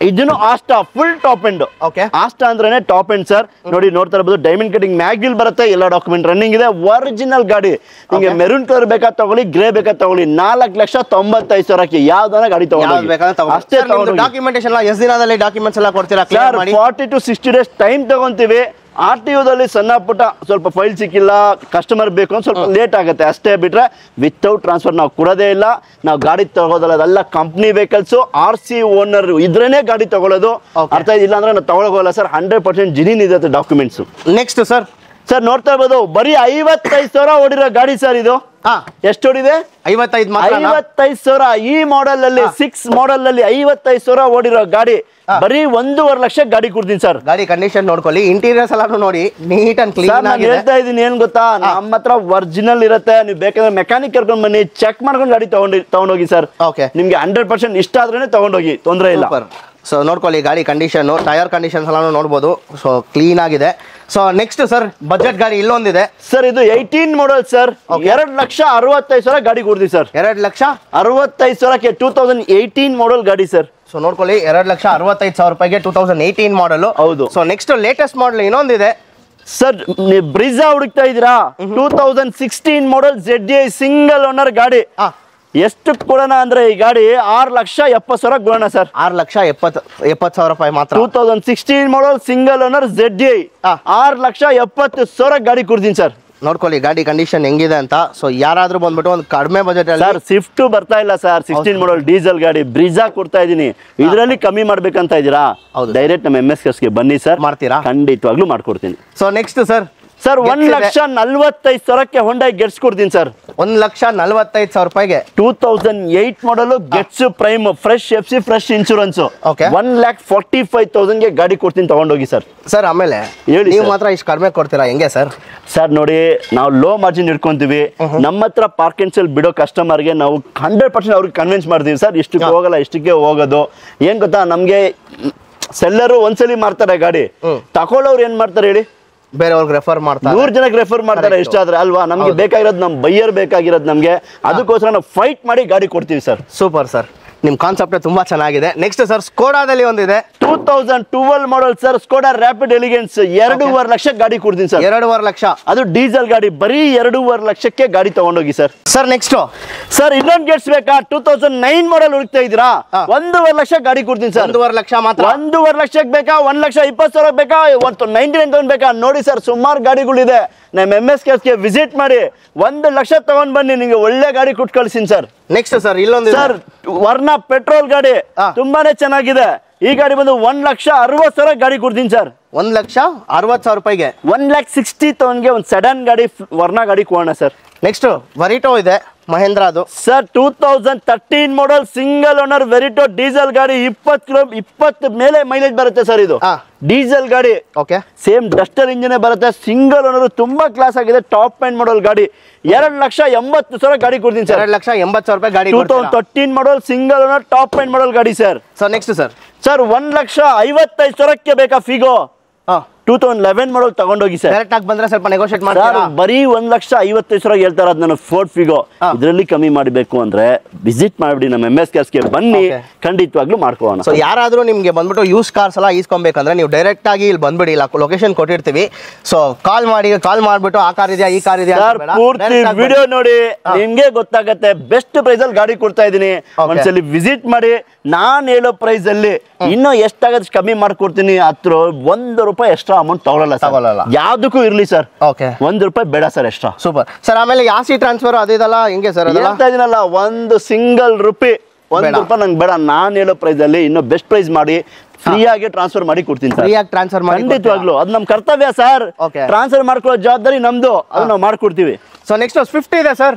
ಇದನ್ನು Asta full top end. Okay, Asta ಅಂದ್ರೇನೆ ಟಾಪ್ ಎಂಡ್ ಸರ್. ನೋಡಿ, ನೋಡ್ತಾ ಇರಬಹುದು, ಡೈಮಂಡ್ ಕಟಿಂಗ್ ಮ್ಯಾಗ್ವಿಲ್ ಬರುತ್ತೆ, ಎಲ್ಲ ಡಾಕ್ಯುಮೆಂಟ್ ರನ್ನಿಂಗ್ ಇದೆ, ಒರಿಜಿನಲ್ ಗಾಡಿ. ನಿಮಗೆ ಮೆರೂನ್ ಕಲರ್ ಬೇಕಾ ತಗೊಳ್ಳಿ, ಗ್ರೇ ಬೇಕಾ ತಗೊಳ್ಳಿ. 4,95,000 ಯಾವ್ದಾನ ಗಾಡಿ ತಗೊಳ್ಳಿ. ಅಷ್ಟೇ. ಡಾಕ್ಯುಮೆಂಟೇಶನ್ ಎಷ್ಟು ದಿನದಲ್ಲಿ ಡಾಕ್ಯುಮೆಂಟ್ಸ್ ಎಲ್ಲ ಕೊಡ್ತೀರಾ? 40 to 60 days ಟೈಮ್ ತಗೊಂತೀವಿ. RTOದಲ್ಲಿ ಸಣ್ಣ ಪುಟ್ಟ ಸ್ವಲ್ಪ ಫೈಲ್ ಸಿಕ್ಕಿಲ್ಲ, ಕಸ್ಟಮರ್ ಬೇಕು ಅಂತ ಸ್ವಲ್ಪ ಲೇಟ್ ಆಗುತ್ತೆ ಅಷ್ಟೇ. ಬಿಟ್ರೆ ವಿತೌಟ್ ಟ್ರಾನ್ಸ್ಫರ್ ನಾವು ಕೊಡೋದೇ ಇಲ್ಲ. ನಾವು ಗಾಡಿ ತಗೋದಲ್ಲ, ಅದೆಲ್ಲ ಕಂಪ್ನಿ ವೆಹಿಕಲ್ಸ್, RC ಓನರ್ ಇದ್ರೇನೆ ಗಾಡಿ ತಗೊಳ್ಳೋದು. ಅರ್ಥ ಇಲ್ಲ ಅಂದ್ರೆ ನಾವು ತಗೊಳ್ಳೋಲ್ಲ ಸರ್. 100% ಜಿನಿನ್ ಇದೆ ಡಾಕ್ಯುಮೆಂಟ್ಸ್. Next sir. ಸರ್, ನೋಡ್ತಾ ಇರ್ಬೋದು, ಬರೀ 55,000 ಓಡಿರೋ ಗಾಡಿ ಸರ್ ಇದು. ಎಷ್ಟು ಓಡಿದೆ? 55,000. ಈ ಮಾಡೆಲ್ ಅಲ್ಲಿ 6 ಮಾಡೆಲ್ ಅಲ್ಲಿ 55,000 ಓಡಿರೋ ಗಾಡಿ, ಬರೀ 1.5 ಲಕ್ಷ ಗಾಡಿ ಕೊಡ್ತೀನಿ ಸರ್. ಗಾಡಿ ಕಂಡೀಷನ್ ನೋಡ್ಕೊಳ್ಳಿ, ಇಂಟೀರಿಯರ್ಸ್ ಎಲ್ಲ ನೋಡಿ, ನೀಟ್ ಅಂಡ್ ಕ್ಲೀನ್ ಆಗಿದೆ. ಹೇಳ್ತಾ ಇದೀನಿ, ಏನ್ ಗೊತ್ತಾ, ನಮ್ಮ ಹತ್ರ ಒರಿಜಿನಲ್ ಇರುತ್ತೆ. ನೀವು ಬೇಕಾದ್ರೆ ಮೆಕ್ಯಾನಿಕ್ ಕರ್ಕೊಂಡ್ ಬನ್ನಿ, ಚೆಕ್ ಮಾಡ್ಕೊಂಡು ಗಾಡಿ ತಗೊಂಡೋಗಿ ಸರ್. ಓಕೆ, ನಿಮ್ಗೆ 100% ಇಷ್ಟ ಆದ್ರೇನೆ ತಗೊಂಡೋಗಿ, ತೊಂದರೆ ಇಲ್ಲ. ಸೊ ನೋಡ್ಕೊಳ್ಳಿ, ಗಾಡಿ ಕಂಡೀಷನ್, ಟೈರ್ ಕಂಡೀಷನ್ಸ್ ಎಲ್ಲ ನೋಡ್ಬೋದು. ಸೊ ಕ್ಲೀನ್ ಆಗಿದೆ. ಸೊ ನೆಕ್ಸ್ಟ್ ಸರ್, ಬಜೆಟ್ ಗಾಡಿ ಇಲ್ಲೊಂದಿದೆ ಸರ್. ಇದು 18 ಮಾಡಲ್ ಸರ್. 2,65,000 ಗಾಡಿ ಕೊಡ್ತೀವಿ ಸರ್. 2,65,000 2018 ಮಾಡಲ್ ಗಾಡಿ ಸರ್. ಸೊ ನೋಡ್ಕೊಳ್ಳಿ 2,65,000 ರೂಪಾಯಿಗೆ 2018 ಮಾಡಲ್. ಹೌದು. ಸೊ ನೆಕ್ಸ್ಟ್ ಲೇಟೆಸ್ಟ್ ಮಾಡಲ್ ಇನ್ನೊಂದಿದೆ ಸರ್. ಬ್ರಿಜಾ ಹುಡುಕ್ತಾ ಇದ್ದೀರಾ? 2016 ಮಾಡಲ್ ZDI ಸಿಂಗಲ್ ಓನರ್ ಗಾಡಿ. ಎಷ್ಟು ಕೊಡೋಣ ಅಂದ್ರೆ ಈ ಗಾಡಿ 6,70,000 ಕೊಡೋಣ ಸರ್. 6,70,000 ರೂಪಾಯಿ ಮಾತ್ರ. 2016 ಮಾಡಲ್ ಸಿಂಗಲ್ ಓನರ್ ZDI 6,70,000 ಗಾಡಿ ಕೊಡ್ತೀನಿ ಸರ್. ನೋಡ್ಕೊಳ್ಳಿ ಗಾಡಿ ಕಂಡೀಷನ್ ಹೆಂಗಿದೆ ಅಂತ. ಸೊ ಯಾರಾದ್ರೂ ಬಂದ್ಬಿಟ್ಟು ಒಂದು ಕಡಿಮೆ ಬಜೆಟ್ ಅಲ್ಲಿ ಸರ್ ಸ್ವಿಫ್ಟ್ ಬರ್ತಾ ಇಲ್ಲ ಸರ್. 16 ಮಾಡಲ್ ಡೀಸೆಲ್ ಗಾಡಿ ಬ್ರಿಜಾ ಕೊಡ್ತಾ ಇದೀನಿ. ಇದರಲ್ಲಿ ಕಮ್ಮಿ ಮಾಡ್ಬೇಕಂತ ಇದೀರಾ? ಡೈರೆಕ್ಟ್ ನಮ್ಮ MSKS ಗೆ ಬನ್ನಿ ಸರ್. ಮಾಡ್ತೀರಾ? ಖಂಡಿತವಾಗ್ಲೂ ಮಾಡ್ಕೊಡ್ತೀನಿ. ಸೊ ನೆಕ್ಸ್ಟ್ ಸರ್ 1,45,000ಕ್ಕೆ ಹೊಂಡೈ ಗೆಟ್ಸ್ ಕೊಡ್ತೀನಿ ಸರ್. 1,45,000 ರೂಪಾಯಿಗೆ 2008 model Getz prime fresh FC fresh insurance. 1,45,000ಗೆ ಗಾಡಿ ಕೊಡ್ತೀನಿ, ತಗೊಂಡೋಗಿ ಸರ್. ಸರ್ ಆಮೇಲೆ ನೀವು ಮಾತ್ರ ಇಷ್ಟು ಕಡಿಮೆ ಕೊಡ್ತೀರಾ ಹೆಂಗೆ ಸರ್? ಸರ್ ನೋಡಿ, ನಾವು ಲೋ ಮಾರ್ಜಿನ್ ಇಟ್ಕೊಂತೀವಿ. ನಮ್ಮ ಹತ್ರ ಪಾರ್ಕ್ ಅಂಡ್ ಸೇಲ್ ಬಿಡೋ ಕಸ್ಟಮರ್ಗೆ ನಾವು 100% ಅವ್ರಿಗೆ ಕನ್ವಿನ್ಸ್ ಮಾಡ್ತೀವಿ ಸರ್. ಇಷ್ಟಕ್ಕೆ ಹೋಗಲ್ಲ, ಇಷ್ಟಕ್ಕೆ ಹೋಗೋದು. ಏನ್ ಗೊತ್ತಾ, ನಮ್ಗೆ ಸೆಲ್ಲರು ಒಂದ್ಸಲಿ ಮಾಡ್ತಾರೆ ಗಾಡಿ, ತಗೊಳ್ಳೋರು ಏನ್ ಮಾಡ್ತಾರೆ ಹೇಳಿ, ಬೇರೆಯವ್ರಿಗೆ ರೆಫರ್ ಮಾಡ್ತಾರೆ. 100 ಜನಕ್ಕೆ ರೆಫರ್ ಮಾಡ್ತಾರೆ ಇಷ್ಟ ಆದ್ರೆ ಅಲ್ವಾ. ನಮ್ಗೆ ಬೇಕಾಗಿರೋದು ನಮ್ ಬೈಯರ್ ಬೇಕಾಗಿರೋದು ನಮ್ಗೆ. ಅದಕ್ಕೋಸ್ಕರ ನಾವು ಫೈಟ್ ಮಾಡಿ ಗಾಡಿ ಕೊಡ್ತೀವಿ ಸರ್. ಸೂಪರ್ ಸರ್, ನಿಮ್ ಕಾನ್ಸೆಪ್ಟ್ ತುಂಬಾ ಚೆನ್ನಾಗಿದೆ. ನೆಕ್ಸ್ಟ್ ಸರ್ ಸ್ಕೋಡಾದಲ್ಲಿ ಒಂದಿದೆ 2012 model sir. Skoda rapid elegance 2.5 lakh ಗಾಡಿ ಕೊಡ್ತೀನಿ ಸರ್. 2.5 ಲಕ್ಷ. ಅದು ಡೀಸೆಲ್ ಗಾಡಿ. ಬರೀ 2.5 ಲಕ್ಷಕ್ಕೆ ಗಾಡಿ ತಗೊಂಡೋಗಿ ಸರ್. ಸರ್ ನೆಕ್ಸ್ಟ್ ಸರ್ ಇನ್ನೊಂದು ಗೆಟ್ಸ್ ಬೇಕಾ? 2009 ಮಾಡಲ್ ಹುಡುಕ್ತಾ ಇದ್ದೀರಾ? 1.5 ಲಕ್ಷ ಗಾಡಿ ಕೊಡ್ತೀನಿ ಸರ್. 1.5 ಲಕ್ಷ ಮಾತ್ರ. 1.5 ಲಕ್ಷಕ್ಕೆ ಬೇಕಾ? 1,20,000 ಬೇಕಾ? 99,000 ಬೇಕಾ? ನೋಡಿ ಸರ್, ಸುಮಾರು ಗಾಡಿಗಳಿದೆ. ನಮ್ಮ MSKS ಗೆ ವಿಸಿಟ್ ಮಾಡಿ 1 ಲಕ್ಷ ತಗೊಂಡ್ ಬನ್ನಿ, ನಿಮಗೆ ಒಳ್ಳೆ ಗಾಡಿ ಕೊಟ್ಟು ಕಳ್ಸಿನಿ ಸರ್. ನೆಕ್ಸ್ಟ್ ಸರ್ ಇಲ್ಲೊಂದು ಸರ್ ವರ್ಣ ಪೆಟ್ರೋಲ್ ಗಾಡಿ ತುಂಬಾನೇ ಚೆನ್ನಾಗಿದೆ. ಈ ಗಾಡಿ ಬಂದು 1,60,000 ಗಾಡಿ ಕೊಡ್ತೀನಿ ಸರ್. 1,60,000 ರೂಪಾಯಿಗೆ 1,60,000ಗೆ ಒಂದು ಸಡನ್ ಗಾಡಿ ವರ್ಣ ಗಾಡಿ ಕೊಡೋಣ ಸರ್. ನೆಕ್ಸ್ಟ್ ವರಿಟೋ ಇದೆ ಮಹೇಂದ್ರ ಅದು ಸರ್. 2013 ಮಾಡಲ್ ಸಿಂಗಲ್ ಓನರ್ ವೆರಿಟೋ ಡೀಸೆಲ್ ಗಾಡಿ. 20 ಮೇಲೆ ಮೈಲೇಜ್ ಬರುತ್ತೆ ಸರ್. ಇದು ಡೀಸೆಲ್ ಗಾಡಿ. ಓಕೆ. ಸೇಮ್ ಡಸ್ಟರ್ ಇಂಜಿನ್ ಬರುತ್ತೆ. ಸಿಂಗಲ್ ಓನರ್, ತುಂಬಾ ಕ್ಲಾಸ್ ಆಗಿದೆ. ಟಾಪ್ ಎಂಡ್ ಮಾಡಲ್ ಗಾಡಿ. 2,80,000 ಗಾಡಿ ಕೊಡ್ತೀನಿ ಸರ್. 2,80,000 ರೂಪಾಯಿ ಗಾಡಿ. 2013 ಮಾಡಲ್ ಸಿಂಗಲ್ ಓನರ್ ಟಾಪ್ ಎಂಡ್ ಮಾಡಲ್ ಗಾಡಿ ಸರ್. ಸರ್ ನೆಕ್ಸ್ಟ್ ಸರ್ 1,55,000ಕ್ಕೆ ಬೇಕಾ ಫಿಗೋ? 2011 ಮಾಡಲ್ ತಗೊಂಡೋಗಿ ಸರ್. ಡೈರೆಕ್ಟ್ ಆಗಿ ಬಂದ್ರೆ ಸ್ವಲ್ಪ ನೆಗೋಷಿಯೇಟ್ ಮಾಡ್ತೀರಾ? ಬರೀ 1,55,000 ಹೇಳ್ತಾ ಇರೋದು ನಾನು ಫೋರ್ಡ್ ಫಿಗೋ. ಇದರಲ್ಲಿ ಕಮ್ಮಿ ಮಾಡಬೇಕು ಅಂದ್ರೆ ವಿಸಿಟ್ ಮಾಡ್ಬಿಡಿ, ನಮ್ಮ MSKS ಗೆ ಬನ್ನಿ, ಖಂಡಿತವಾಗ್ಲೂ ಮಾಡ್ಕೋಣ. ಸೊ ಯಾರಾದ್ರೂ ನಿಮ್ಗೆ ಬಂದ್ಬಿಟ್ಟು ಯೂಸ್ ಕಾರ್ಸ್ ಎಲ್ಲ ಈಸ್ಕೊಬೇಕಂದ್ರೆ ನೀವು ಡೈರೆಕ್ಟ್ ಆಗಿ ಇಲ್ಲಿ ಬಂದ್ಬಿಡಿ, ಲೊಕೇಶನ್ ಕೊಟ್ಟಿರ್ತೀವಿ. ಸೊ ಕಾಲ್ ಮಾಡ್ಬಿಟ್ಟು ಆ ಕಾರ್ ಇದೆಯಾ ಈ ಕಾರ್ ಇದೆಯಾ ಪೂರ್ತಿ ವಿಡಿಯೋ ನೋಡಿ ನಿಮ್ಗೆ ಗೊತ್ತಾಗತ್ತೆ. ಬೆಸ್ಟ್ ಪ್ರೈಸ್ ಅಲ್ಲಿ ಗಾಡಿ ಕೊಡ್ತಾ ಇದೀನಿ. ಒಂದ್ಸಲಿ ವಿಸಿಟ್ ಮಾಡಿ. ನಾನ್ ಹೇಳೋ ಪ್ರೈಸ್ ಅಲ್ಲಿ ಇನ್ನೂ ಎಷ್ಟಾಗತ್ತೆ ಕಮ್ಮಿ ಮಾಡ್ಕೊಡ್ತೀನಿ. ಹತ್ರ ₹1 ಎಕ್ಸ್ಟ್ರಾ ಅಮೌಂಟ್ ತಗೊಳ್ಳಲ್ಲ. ಯಾವ್ದಕ್ಕೂ ಇರ್ಲಿ ಸರ್. ₹1 ಬೇಡ ಸರ್ ಎಕ್ಸ್ಟ್ರಾ. Super sir. ಆಮೇಲೆ ಯಾಸಿ ಟ್ರಾನ್ಸ್ಫರ್ ಅದಿದಲ್ಲ ಹೆಂಗೆ ಸರ್? ಹೇಳ್ತಾ ಇದೀನಲ್ಲ, ಒಂದು ಸಿಂಗಲ್ ರೂಪಾಯಿ ₹1 ನಂಗೆ ಬೇಡ. ನಾನ್ ಹೇಳೋ ಪ್ರೈಸ್ ಅಲ್ಲಿ ಇನ್ನೂ ಬೆಸ್ಟ್ ಪ್ರೈಸ್ ಮಾಡಿ ಫ್ರೀ ಆಗಿ ಟ್ರಾನ್ಸ್ಫರ್ ಮಾಡಿ ಕೊಡ್ತೀನಿ ಸರ್. ಟ್ರಾನ್ಸ್ಫರ್ ಮಾಡಿ ಖಂಡಿತವಾಗ್ಲೂ ಅದು ನಮ್ ಕರ್ತವ್ಯ ಸರ್. ಟ್ರಾನ್ಸ್ಫರ್ ಮಾಡ್ಕೊಳ್ಳೋ ಜವಾಬ್ದಾರಿ ನಮ್ದು, ಅದು ನಾವು ಮಾಡ್ಕೊಡ್ತೀವಿ. ಸೊ ನೆಕ್ಸ್ಟ್ ಸ್ವಿಫ್ಟ್ ಇದೆ sir.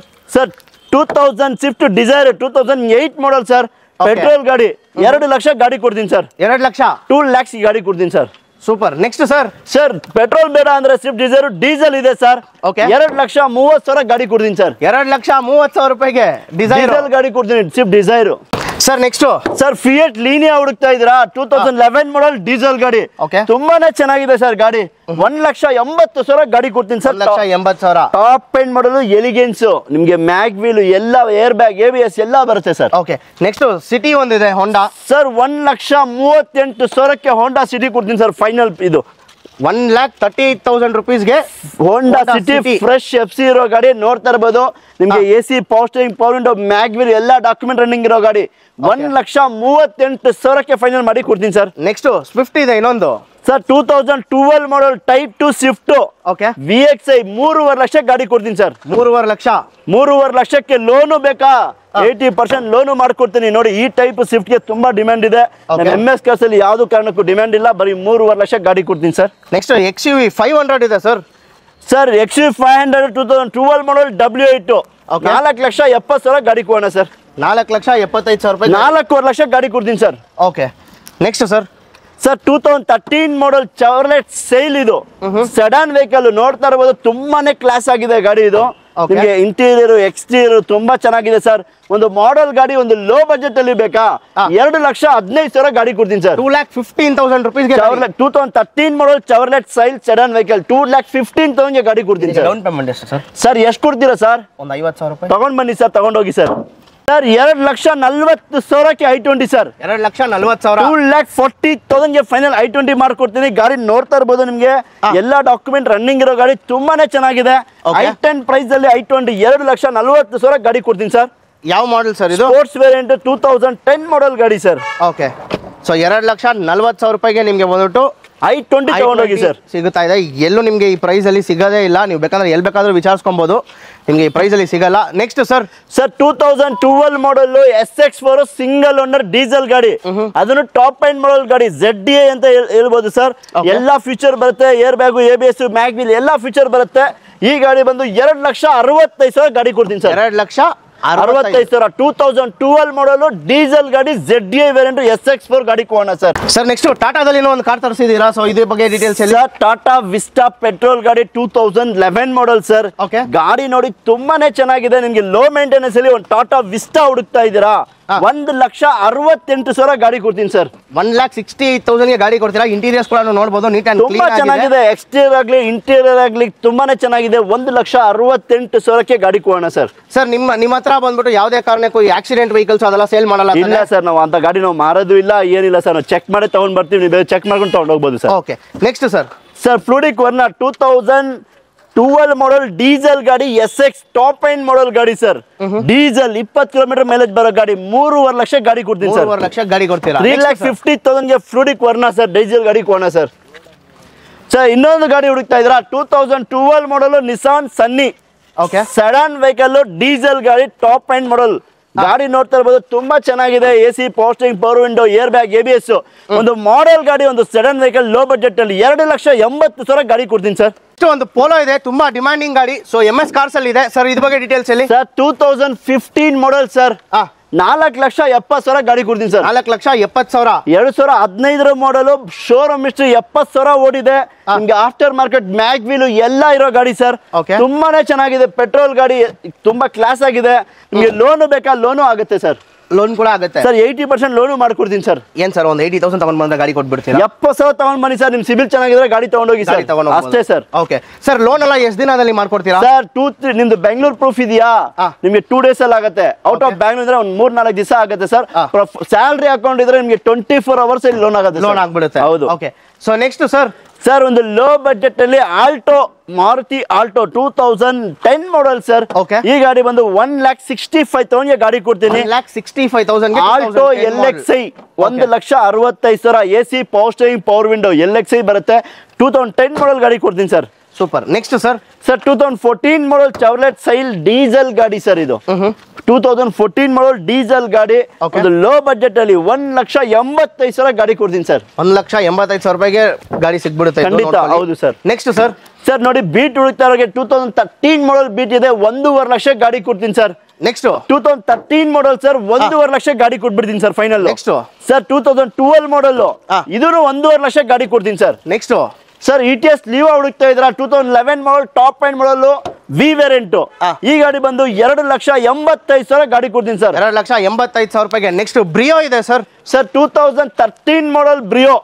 2000 Swift Dzire 2008 model sir. Petrol ಗಾಡಿ. 2 ಲಕ್ಷ ಗಾಡಿ ಕೊಡ್ತೀನಿ ಸರ್. 2 ಲಕ್ಷ 2 lakhs ಗಾಡಿ ಕೊಡ್ತೀನಿ sir. Super. Next sir petrol ಬೇಡ ಅಂದ್ರೆ ಸ್ವಿಫ್ಟ್ ಡಿಸೈರ್ ಡೀಸೆಲ್ ಇದೆ ಸರ್. 2,30,000 ಗಾಡಿ ಕೊಡ್ತೀನಿ ಸರ್. 2,30,000 ರೂಪಾಯಿಗೆ ಡೀಸೆಲ್ ಗಾಡಿ ಕೊಡ್ತೀನಿ Swift Dzire. Sir next sir fiat Linea ಹುಡುಕ್ತಾ ಇದ್ದೀರಾ? 2011 ಮಾಡಲ್ ಡೀಸೆಲ್ ಗಾಡಿ. ತುಂಬಾನೇ ಚೆನ್ನಾಗಿದೆ ಸರ್ ಗಾಡಿ. 1,80,000 ಗಾಡಿ ಕೊಡ್ತೀನಿ ಸರ್. 1,80,000 ಟಾಪ್ ಎಂಡ್ ಮಾಡಲು ಎಲಿಗೆನ್ಸ್. ನಿಮ್ಗೆ ಮ್ಯಾಗ್ ವೀಲ್ ಎಲ್ಲ, ಏರ್ ಬ್ಯಾಗ್, ABS ಎಲ್ಲ ಬರುತ್ತೆ ಸರ್. ಓಕೆ. ನೆಕ್ಸ್ಟ್ ಸಿಟಿ ಒಂದಿದೆ ಹೋಂಡಾ ಸರ್. 1,38,000ಕ್ಕೆ ಹೋಂಡಾ ಸಿಟಿ ಕೊಡ್ತೀನಿ ಸರ್. ಫೈನಲ್ ಇದು 1,38,000 ರೂಪೀಸ್ಗೆ ಹೋಂಡಾ ಸಿಟಿ ಫ್ರೆಶ್ FC ಇರೋ ಗಾಡಿ. ನೋಡ್ತಾ ಇರ್ಬೋದು, ನಿಮ್ಗೆ AC, power steering, power window, mag wheel ಎಲ್ಲ ಡಾಕ್ಯುಮೆಂಟ್ ರನ್ನಿಂಗ್ ಇರೋ ಗಾಡಿ. 1,38,000ಕ್ಕೆ ಫೈನಲ್ ಮಾಡಿ ಕೊಡ್ತೀನಿ ಸರ್. ನೆಕ್ಸ್ಟ್ ಸ್ವಿಫ್ಟ್ ಇದೆ ಇನ್ನೊಂದು sir. 2012 model type 2 Swift. Okay. VXI 3.5 lakh ಗಾಡಿ ಕೊಡ್ತೀನಿ ಸರ್. 3.5 ಲಕ್ಷ. 3.5 ಲಕ್ಷಕ್ಕೆ ಲೋನು ಬೇಕಾ? 80% ಲೋನು ಮಾಡ್ಕೊಡ್ತೀನಿ. ನೋಡಿ, ಈ ಟೈಪ್ ಸ್ವಿಫ್ಟ್ ಗೆ ತುಂಬಾ ಡಿಮ್ಯಾಂಡ್ ಇದೆ. ನಮ್ಮ MSKS ಅಲ್ಲಿ ಯಾವ್ದು ಕಾರಣಕ್ಕೂ ಡಿಮ್ಯಾಂಡ್ ಇಲ್ಲ. ಬರೀ 3.5 ಲಕ್ಷ ಗಾಡಿ ಕೊಡ್ತೀನಿ ಸರ್. ನೆಕ್ಸ್ಟ್ XUV 500 ಇದೆ ಸರ್. XUV 500 2012 ಮಾಡಲ್ W8 4,70,000 ಗಾಡಿ ಕೊಡೋಣ ಸರ್. 4,75,000 ರೂಪಾಯಿ. 4.5 ಲಕ್ಷ ಗಾಡಿ ಕೊಡ್ತೀನಿ ಸರ್. ಓಕೆ. ನೆಕ್ಸ್ಟ್ ಸರ್ 2013 ಮಾಡಲ್ ಚವರ್ಲೆಟ್ ಸೈಲ್. ಇದು ಸಡನ್ ವೆಹಿಕಲ್. ನೋಡ್ತಾ ಇರಬಹುದು, ತುಂಬಾನೇ ಕ್ಲಾಸ್ ಆಗಿದೆ ಗಾಡಿ. ಇದು ನಿಮಗೆ ಇಂಟೀರಿಯರ್ ಎಕ್ಸ್ಟೀರಿಯರ್ ತುಂಬಾ ಚೆನ್ನಾಗಿದೆ ಸರ್. ಒಂದು ಮಾಡೆಲ್ ಗಾಡಿ, ಒಂದು ಲೋ ಬಜೆಟ್ ಅಲ್ಲಿ ಬೇಕಾ? 2,15,000 ಗಾಡಿ ಕೊಡ್ತೀನಿ ಸರ್. 2,15,000 ರೂಪೀಸ್ಗೆ 2013 ಮಾಡಲ್ ಚವರ್ಲೆಟ್ ಸೈಲ್ ಸಡನ್ ವೆಹಿಕಲ್. 2,15,000 ಗಾಡಿ ಕೊಡ್ತೀನಿ ಸರ್. ಡೌನ್ ಪೇಮೆಂಟ್ ಎಷ್ಟು ಸರ್? ಸರ್ ಎಷ್ಟು ಕೊಡ್ತೀರಾ ಸರ್? ಒಂದು 50,000 ರೂಪಾಯಿ ತಗೊಂಡ್ ಬನ್ನಿ ಸರ್, ತಗೊಂಡೋಗಿ ಸರ್. ಸರ್ 2,40,000ಕ್ಕೆ i20 ಸರ್. 2,40,000. 2,40,000ಗೆ ಫೈನಲ್ i20 ಮಾಡ್ಕೊಡ್ತೀನಿ. ಗಾಡಿ ನೋಡ್ತಾ ಇರ್ಬೋದು ನಿಮ್ಗೆ ಎಲ್ಲಾ ಡಾಕ್ಯುಮೆಂಟ್ ರನ್ನಿಂಗ್ ಇರೋ ಗಾಡಿ ತುಂಬಾನೇ ಚೆನ್ನಾಗಿದೆ. i10 ಪ್ರೈಸ್ ಅಲ್ಲಿ i20 2,40,000 ಗಾಡಿ ಕೊಡ್ತೀನಿ ಸರ್. ಯಾವ ಮಾಡೆಲ್ ಸರ್ ಇದು? ಸ್ಪೋರ್ಟ್ಸ್ ವೇರಿಯಂಟ್ 2010 ಮಾಡೆಲ್ ಗಾಡಿ ಸರ್. ಓಕೆ, ಸೊ 2,40,000 ರೂಪಾಯಿಗೆ ನಿಮ್ಗೆ ಬಂದ್ಬಿಟ್ಟು i20 ತಗೊಂಡೋಗಿ ಸರ್. ಸಿಗುತ್ತಾ ಇದೆ. ಎಲ್ಲೂ ನಿಮ್ಗೆ ಈ ಪ್ರೈಸ್ ಅಲ್ಲಿ ಸಿಗೋದೇ ಇಲ್ಲ. ನೀವು ಬೇಕಾದ್ರೆ ಎಲ್ಲಿ ಬೇಕಾದ್ರೂ ವಿಚಾರಿಸ್ಕೊಬಹುದು, ನಿಮ್ಗೆ ಈ ಪ್ರೈಸ್ ಅಲ್ಲಿ ಸಿಗಲ್ಲ. Next sir 2012 model SX4 single owner diesel ಗಾಡಿ, ಅದನ್ನು ಟಾಪ್ ಎಂಡ್ ಮಾಡೆಲ್ ಗಾಡಿ ZDA ಅಂತ ಹೇಳ್ಬೋದು ಸರ್. ಎಲ್ಲಾ ಫೀಚರ್ ಬರುತ್ತೆ, air bag, ABS, mag wheel ಎಲ್ಲಾ ಫೀಚರ್ ಬರುತ್ತೆ. ಈ ಗಾಡಿ ಬಂದು 2,65,000 ಗಾಡಿ ಕೊಡ್ತೀನಿ ಸರ್. 2,65,000 2012 ಮಾಡಲು ಡೀಸೆಲ್ ಗಾಡಿ ZDA ವೇರಿಯಂಟ್ SX4 ಗಾಡಿ ಕೊಡೋಣ ಸರ್. ಸರ್ ನೆಕ್ಸ್ಟ್ ಟಾಟಾದಲ್ಲಿ ಒಂದು ಕಾರ್ ತರಿಸಿದ್ದೀರಾ, ಸೊ ಇದ್ರ ಬಗ್ಗೆ ಡೀಟೇಲ್ಸ್ ಎಲ್ಲ. ಸರ್ ಟಾಟಾ ವಿಸ್ಟಾ ಪೆಟ್ರೋಲ್ ಗಾಡಿ 2011 ಮಾಡೆಲ್ ಸರ್. ಗಾಡಿ ನೋಡಿ ತುಂಬಾನೇ ಚೆನ್ನಾಗಿದೆ. ನಿಮ್ಗೆ ಲೋ ಮೇಂಟೆನೆನ್ಸ್ ಅಲ್ಲಿ ಒಂದು ಟಾಟಾ ವಿಸ್ಟಾ ಹುಡುಕ್ತಾ ಇದ್ದೀರಾ, 1,68,000 ಗಾಡಿ ಕೊಡ್ತೀನಿ ಸರ್. 1,68,000 ಗಾಡಿ ಕೊಡ್ತೀರಾ. ಇಂಟೀರಿಯರ್ಸ್ ಕೂಡ ನೋಡಬಹುದು, ನೀಟ್ ಅಂಡ್ ತುಂಬಾ ಚೆನ್ನಾಗಿದೆ. ಎಕ್ಸ್ಟೀರಿಯರ್ ಆಗ್ಲಿ ಇಂಟೀರಿಯರ್ ಆಗ್ಲಿ ತುಂಬಾನೇ ಚೆನ್ನಾಗಿದೆ. 1,68,000ಕ್ಕೆ ಗಾಡಿ ಕೊಡೋಣ ಸರ್. ಸರ್ ನಿಮ್ಮ ಹತ್ರ ಬಂದ್ಬಿಟ್ಟು ಯಾವುದೇ ಕಾರಣಕ್ಕೂ ಆಕ್ಸಿಡೆಂಟ್ ವೆಹಿಕಲ್ಸ್ ಅದೆಲ್ಲ ಸೇಲ್ ಮಾಡಲ್ಲ? ಇಲ್ಲ ಸರ್, ನಾವು ಅಂತ ಗಾಡಿ ನಾವು ಮಾರೋದು ಇಲ್ಲ, ಏನಿಲ್ಲ ಸರ್. ನಾವು ಚೆಕ್ ಮಾಡಿ ತಗೊಂಡ್ ಬರ್ತೀವಿ, ನೀವು ಚೆಕ್ ಮಾಡ್ಕೊಂಡು ತಗೊಂಡು ಹೋಗ್ಬೋದು sir. Okay, next sir fluidic Verna 2012 model diesel ಗಾಡಿ SX ಟಾಪ್ ಎಂಡ್ ಮಾಡೆಲ್ ಗಾಡಿ ಸರ್. ಡೀಸೆಲ್ 20 ಕಿಲೋಮೀಟರ್ ಮೈಲೇಜ್ ಬರೋ ಗಾಡಿ 3.5 ಲಕ್ಷ ಗಾಡಿ ಕೊಡ್ತೀನಿ ಸರ್. 3.5 ಲಕ್ಷ ಗಾಡಿ ಕೊಡ್ತೀರಾ? 3,50,000ಗೆ ಫ್ಲೂಡಿಕ್ ವರ್ನಾ ಸರ್ ಡೀಸೆಲ್ ಗಾಡಿ ಕೊಡೋಣ ಸರ್. ಇನ್ನೊಂದು ಗಾಡಿ ಹುಡುಕ್ತಾ ಇದ್ರ 2012 ಮಾಡೆಲ್ ನಿಸಾನ್ ಸನ್ನಿ. ಓಕೆ, ಸಡನ್ ವೆಹಿಕಲ್ ಡೀಸೆಲ್ ಗಾಡಿ ಟಾಪ್ ಎಂಡ್ ಮಾಡೆಲ್ ಗಾಡಿ ನೋಡ್ತಾ ಇರ್ಬೋದು. ತುಂಬಾ ಚೆನ್ನಾಗಿದೆ. AC, power steering, power window, air bag, ABS ಒಂದು ಮಾಡೆಲ್ ಗಾಡಿ, ಒಂದು ಸಡನ್ ವೆಹಿಕಲ್ ಲೋ ಬಜೆಟ್ ಅಲ್ಲಿ 2,80,000 ಗಾಡಿ ಕೊಡ್ತೀನಿ ಸರ್. ಒಂದು ಪೋಲೋ ಇದೆ, ತುಂಬಾ ಡಿಮ್ಯಾಂಡಿಂಗ್ ಗಾಡಿ. ಸೊ MS ಕಾರ್ಸ್ ಅಲ್ಲಿ ಇದೆ ಸರ್, ಇದ್ರ ಬಗ್ಗೆ ಡೀಟೇಲ್ಸ್ ಹೇಳಿ ಸರ್. 2015 model sir. 4,70,000 ಗಾಡಿ ಕೊಡ್ತೀನಿ ಸರ್. 4,70,000. 2015 ಮಾಡಲು ಶೋರೂಮ್ ಹಿಸ್ಟ್ರಿ 70,000 ಓಡಿದೆ. ನಿಮ್ಗೆ ಆಫ್ಟರ್ ಮಾರ್ಕೆಟ್ ಮ್ಯಾಗ್ ವೀಲ್ ಎಲ್ಲ ಇರೋ ಗಾಡಿ ಸರ್. ತುಂಬಾನೇ ಚೆನ್ನಾಗಿದೆ. ಪೆಟ್ರೋಲ್ ಗಾಡಿ ತುಂಬಾ ಕ್ಲಾಸ್ ಆಗಿದೆ. ನಿಮ್ಗೆ ಲೋನು ಬೇಕಾ? ಲೋನು ಆಗುತ್ತೆ ಸರ್. ಲೋನ್ ಕೂಡ ಆಗುತ್ತೆ ಸರ್. 80% ಲೋನು ಮಾಡ್ಕೊಡ್ತೀನಿ ಸರ್. ಏನ್ ಸರ್, ಒಂದು 80,000 ತಗೊಂಡ್ ಬಂದ ಗಾಡಿ ಕೊಟ್ಬಿಡ್ತೀರಾ? 70,000 ತಗೊಂಡ್ ಬನ್ನಿ ಸರ್. ನಿಮ್ ಸಿಬಿಲ್ ಚೆನ್ನಾಗಿದ್ರೆ ಗಾಡಿ ತಗೊಂಡೋಗಿ ಸರ್, ಅಷ್ಟೇ ಸರ್. ಓಕೆ ಸರ್, ಲೋನ್ ಎಲ್ಲ ಎಷ್ಟು ದಿನದಲ್ಲಿ ಮಾಡ್ಕೊಡ್ತೀರಾ ಸರ್? 2-3 ನಿಮ್ದು ಬೆಂಗಳೂರು ಪ್ರೂಫ್ ಇದೆಯಾ? ನಿಮ್ಗೆ 2 days ಅಲ್ಲಿ ಆಗುತ್ತೆ. ಔಟ್ ಆಫ್ ಬ್ಯಾಂಗ್ಳೂರ್ ಇದ್ರೆ ಒಂದು 3-4 ದಿವಸ ಆಗುತ್ತೆ ಸರ್. ಸ್ಯಾಲರಿ ಅಕೌಂಟ್ ಇದ್ರೆ ನಿಮ್ಗೆ 24 hours ಅಲ್ಲಿ ಲೋನ್ ಆಗುತ್ತೆ. ಲೋನ್ ಆಗ್ಬಿಡುತ್ತೆ. ಹೌದು. ಓಕೆ, ಸೊ ನೆಕ್ಸ್ಟ್ ಸರ್ ಒಂದು ಲೋ ಬಜೆಟ್ ಅಲ್ಲಿ Alto, Maruti Alto 2010 model sir. ಈ ಗಾಡಿ ಬಂದು 1,65,000 ಗಾಡಿ ಕೊಡ್ತೀನಿ. 1,65,000 Alto LXi 1,65,000 AC, power steering, power window LXi ಬರುತ್ತೆ. 2010 ಮಾಡೆಲ್ ಗಾಡಿ ಕೊಡ್ತೀನಿ sir. Super. Next sir 2014 model Chevrolet Sail diesel ಗಾಡಿ ಸರ್. ಇದು 2014 ಮಾಡೆಲ್ ಡೀಸೆಲ್ ಗಾಡಿ, ಒಂದು ಲೋ ಬಜೆಟ್ ಅಲ್ಲಿ 1,80,000 ಗಾಡಿ ಕೊಡ್ತೀನಿ ಸರ್. 1,85,000 ರೂಪಾಯಿಗೆ ಗಾಡಿ ಸಿಗ್ಬಿಡುತ್ತೆ. ಖಂಡಿತ. ಹೌದು ಸರ್. ನೆಕ್ಸ್ಟ್ ಸರ್ ನೋಡಿ ಬೀಟ್ ಹುಡುಕ್ತಾ ಇರೋಗೆ 2013 ಮಾಡೆಲ್ ಬೀಟ್ ಇದೆ, 1.5 ಲಕ್ಷ ಗಾಡಿ ಕೊಡ್ತೀನಿ sir. Next 2013 model sir, 1.5 lakh ಗಾಡಿ ಕೊಟ್ಬಿಡ್ತೀನಿ sir final. Next sir 2012 model, ಇದನ್ನು 1.5 ಲಕ್ಷ ಗಾಡಿ ಕೊಡ್ತೀನಿ sir. Next sir ETS Liva ಹುಡುಕ್ತಾ ಇದ್ರ 2011 model top end model V variant. ಈ ಗಾಡಿ ಬಂದು 2,80,000 ಗಾಡಿ ಕೊಡ್ತೀನಿ ಸರ್. 2,85,000 ರೂಪಾಯಿಗೆ. ನೆಕ್ಸ್ಟ್ ಬ್ರಿಯೋ ಇದೆ ಸರ್. 2013 ಮಾಡೆಲ್ ಬ್ರಿಯೋ